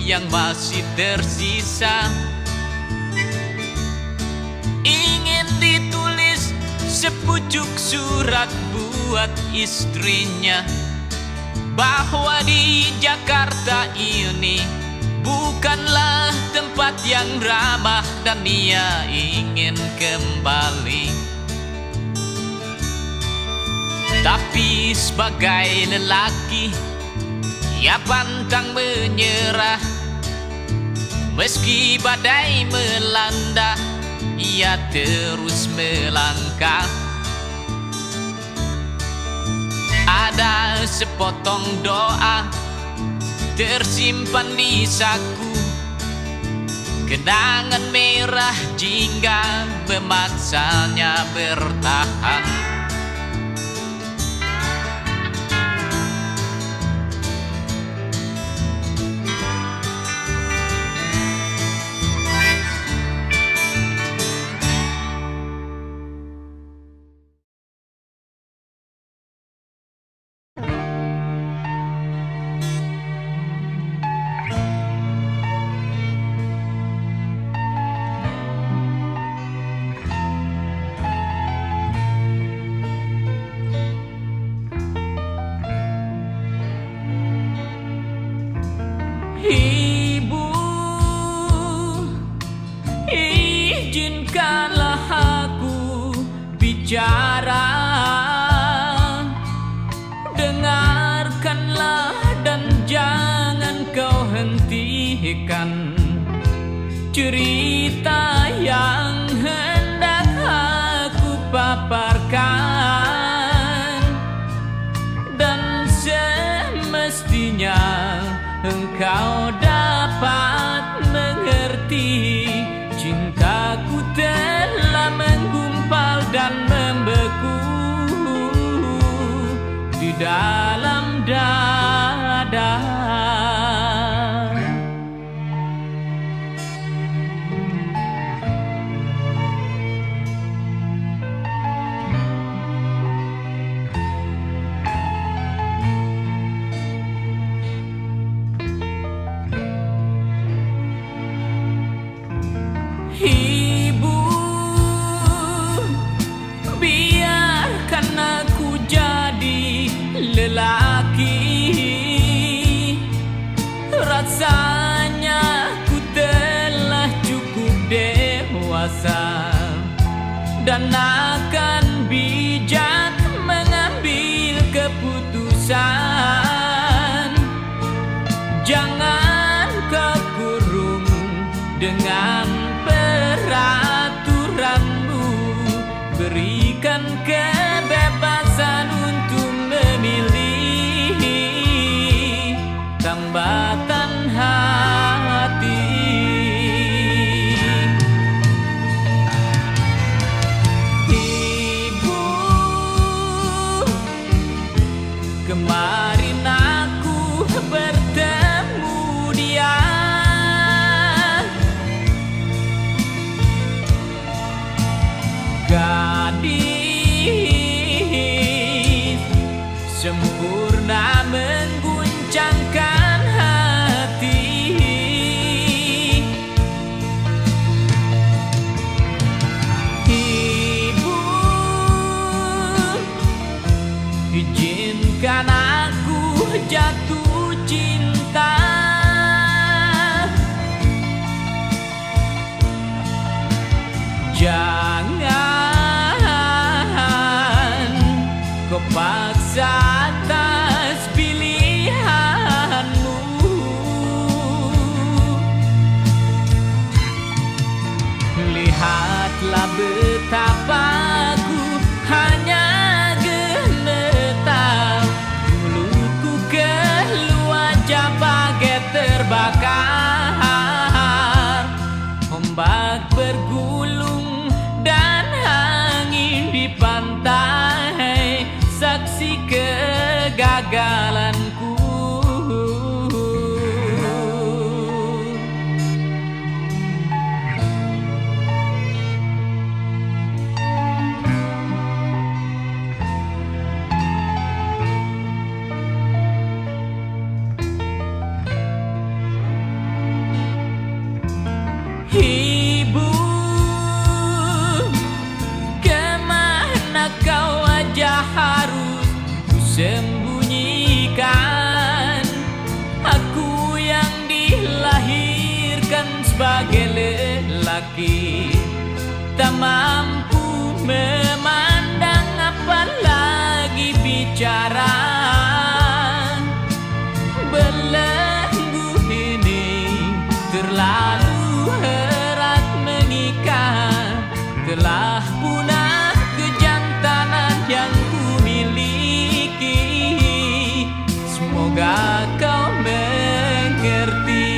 yang masih tersisa. Ingin ditulis sepucuk surat buat istrinya, bahwa di Jakarta ini bukanlah tempat yang ramah dan ia ingin kembali. Tapi sebagai lelaki, ia pantang menyerah. Meski badai melanda, ia terus melangkah. Ada sepotong doa tersimpan di saku, Kenangan merah jingga memaksanya bertahan. Ibu, izinkanlah aku bicara. Dengarkanlah dan jangan kau hentikan cerita yang hendak aku paparkan. Dan semestinya engkau dapat mengerti, cintaku telah menggumpal dan membeku di dalam dada. Ibu, biarkan aku jadi lelaki. Rasanya ku telah cukup dewasa dan akan bijak mengambil keputusan. Jangan kau kurung dengan peraturanmu, berikan kebebasan untuk memilih tambatan hati. Ibu, kemarin aku bertemu dia. Gadis sempurna mengguncangkan hati. Ibu, izinkan aku jatuh cinta. Jangan kau paksa atas pilihanmu. Lihatlah betapa aku hanya gemetar. Mulutku keluar bagai terbakar. Ombak bergulung dan angin di pantai, saksi kegagalanku. Ibu, kemana kau aja harus ku sembunyikan? Aku yang dilahirkan sebagai lelaki, tak mampu memandang apalagi bicara. Belenggu ini terlalu erat mengikat, telah punah kejantanan yang ku miliki. Semoga kau mengerti.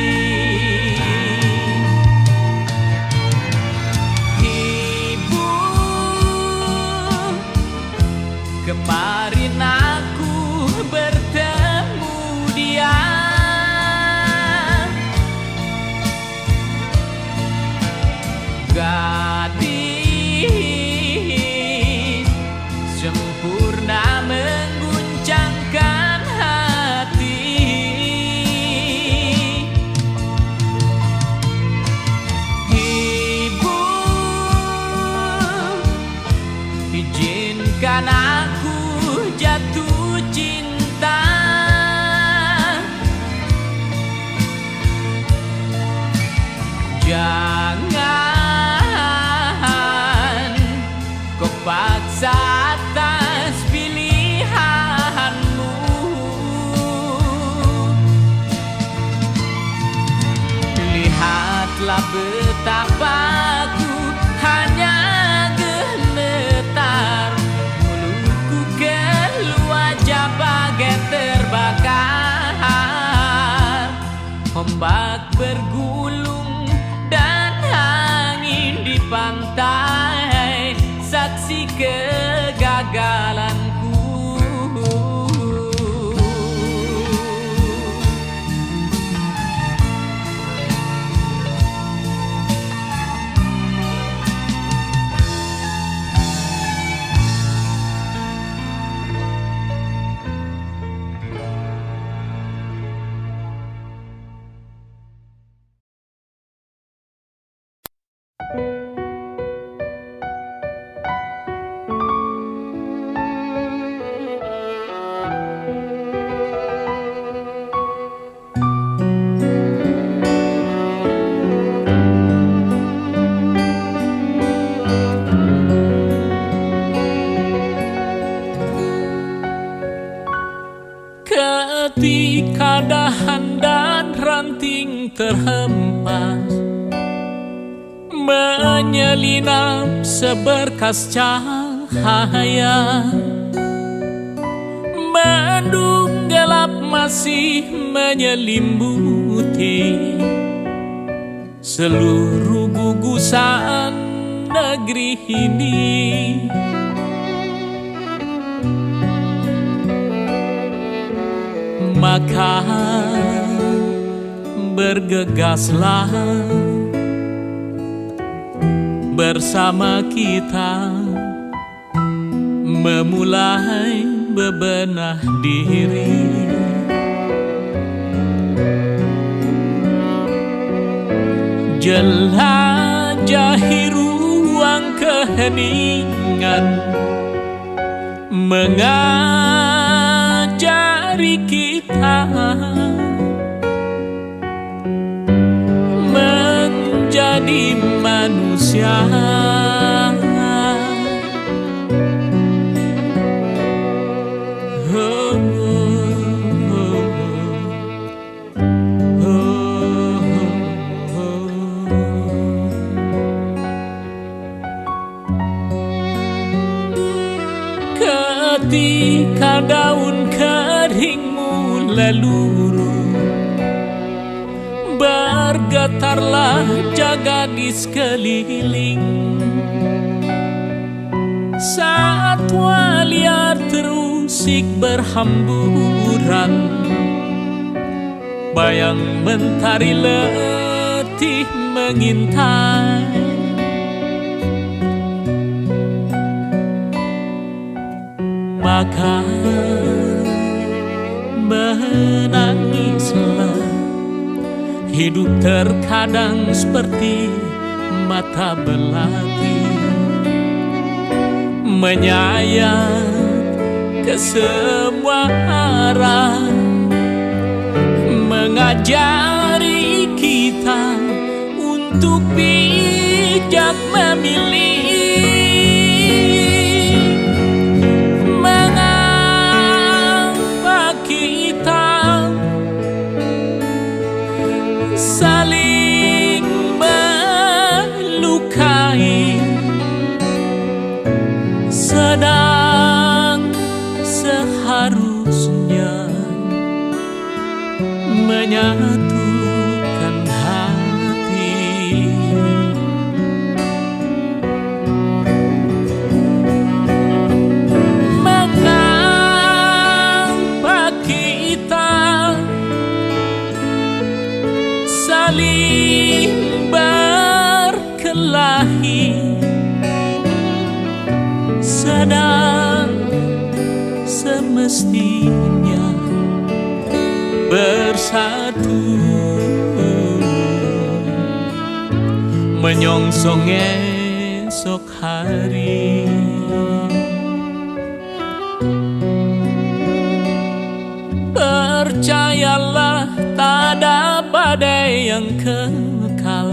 gadis sempurna mengguncangkan hati. Ibu, izinkan aku jatuh cinta. Jangan kau paksa atas pilihanmu. Lihatlah betapa aku hanya gemetar, mulutku keluar bagai terbakar. Ombak bergulung dan angin di pantai, saksi kegagalanku. Ketika dahan dan ranting terhempas, menyelinap seberkas cahaya, mendung gelap masih menyelimuti seluruh gugusan negeri ini. Maka bergegaslah bersama kita memulai bebenah diri. Jelajahi ruang keheningan, mengajari kita menjadi manusia. Ketika daun keringmu leluruh, bergetarlah jagat di sekeliling. Satwa liar terusik berhamburan, bayang mentari letih mengintai. Maka menangislah, hidup terkadang seperti mata belati, menyayat ke semua arah, mengajari kita untuk bijak memilih. Saling melukai, sedang seharusnya menyatukan hati. birahi sedang semestinya bersatu menyongsong esok hari. Percayalah, tak ada badai yang kekal,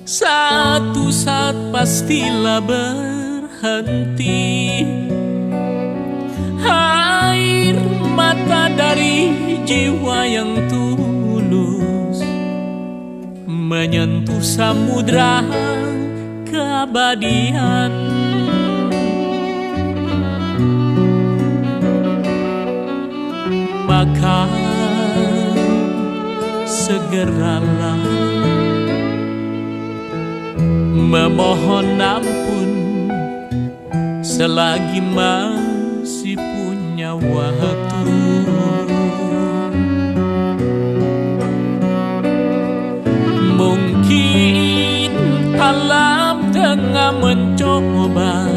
satu saat pastilah berhenti. Air mata dari jiwa yang tulus menyentuh samudra keabadian. Maka segeralah memohon ampun selagi masih punya waktu. Mungkin alam tengah mencoba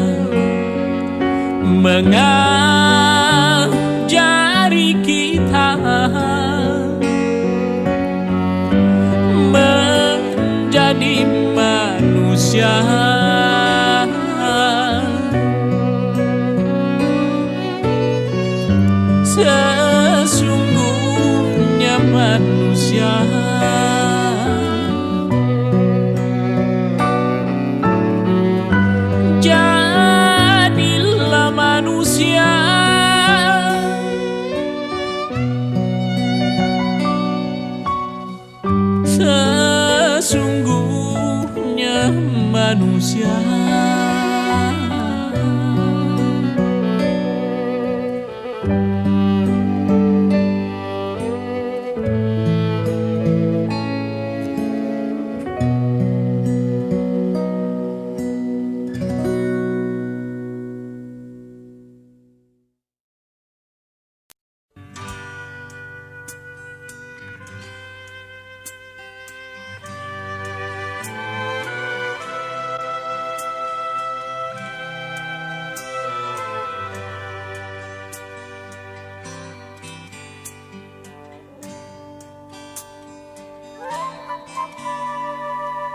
mengajari kita menjadi manusia. Sesungguhnya manusia jadilah manusia. Sesungguhnya manusia.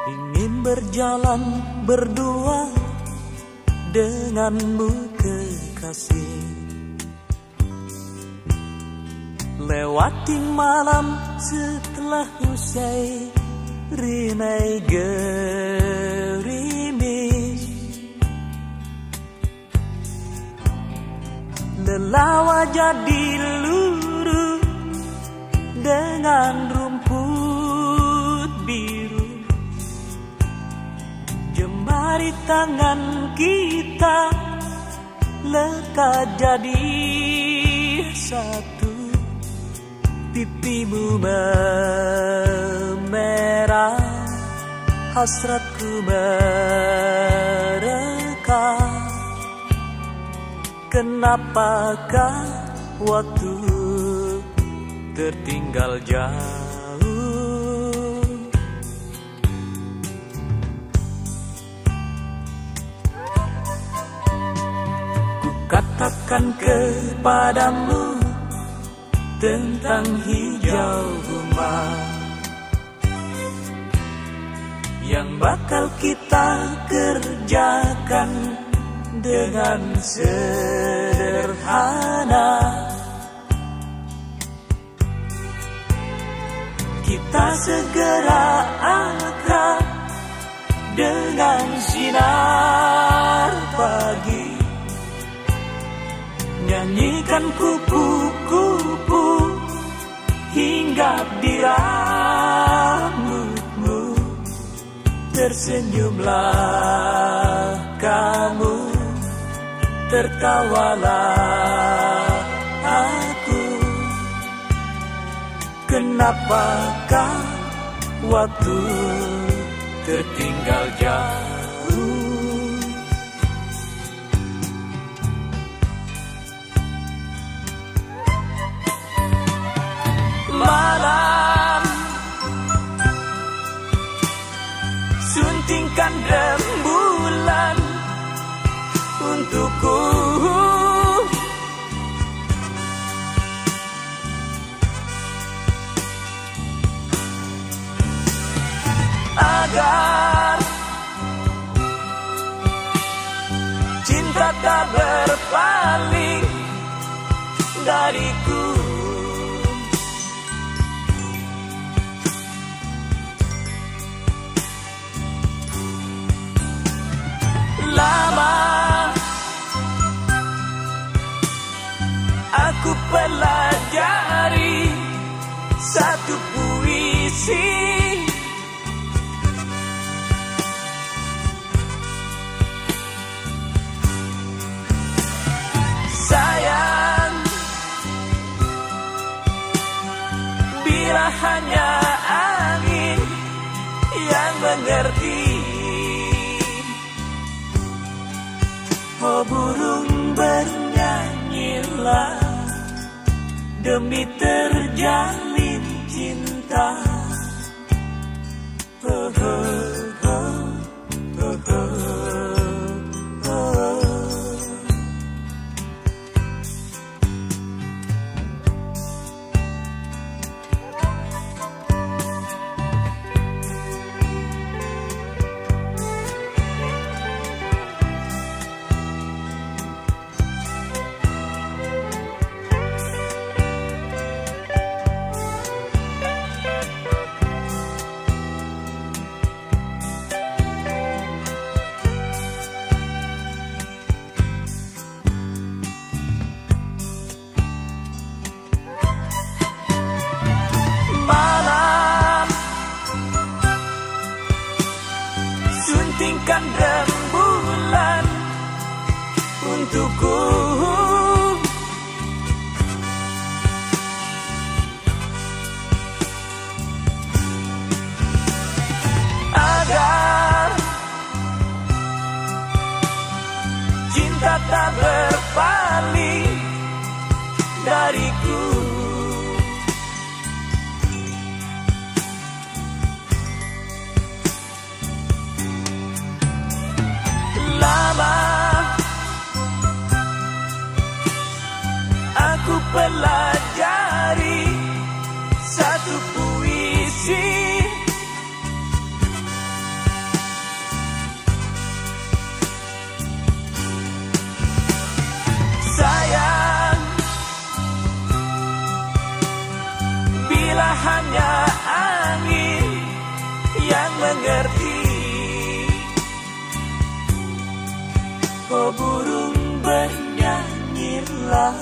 Ingin berjalan berdua denganmu kekasih, lewati malam setelah usai rinai gerimis, lelah wajah diluru dengan rumput biru. Jemari tangan kita lekat jadi satu. Pipimu memerah, hasratku mereka. Kenapakah waktu tertinggal jauh? Katakan kepadamu tentang hijau rumah yang bakal kita kerjakan dengan sederhana. Kita segera akrab dengan sinar pagi, nyanyikan kupu-kupu hinggap di rambutmu. Tersenyumlah kamu, tertawalah aku. Kenapakah waktu tertinggal jauh? Malam suntingkan rembulan untukku, agar cinta tak berpaling dariku. Lama aku pelajari satu puisi, sayang, bila hanya angin yang mengerti. Oh burung bernyanyilah demi terjalin cinta. Oh, oh, oh, oh, oh, oh. Malam suntingkan rembulan untukku, agar cinta tak berpaling dariku. Lama aku pelajari satu puisi, sayang, bila hanya angin yang mengerti. Oh burung bernyanyilah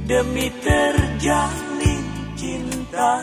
demi terjalin cinta.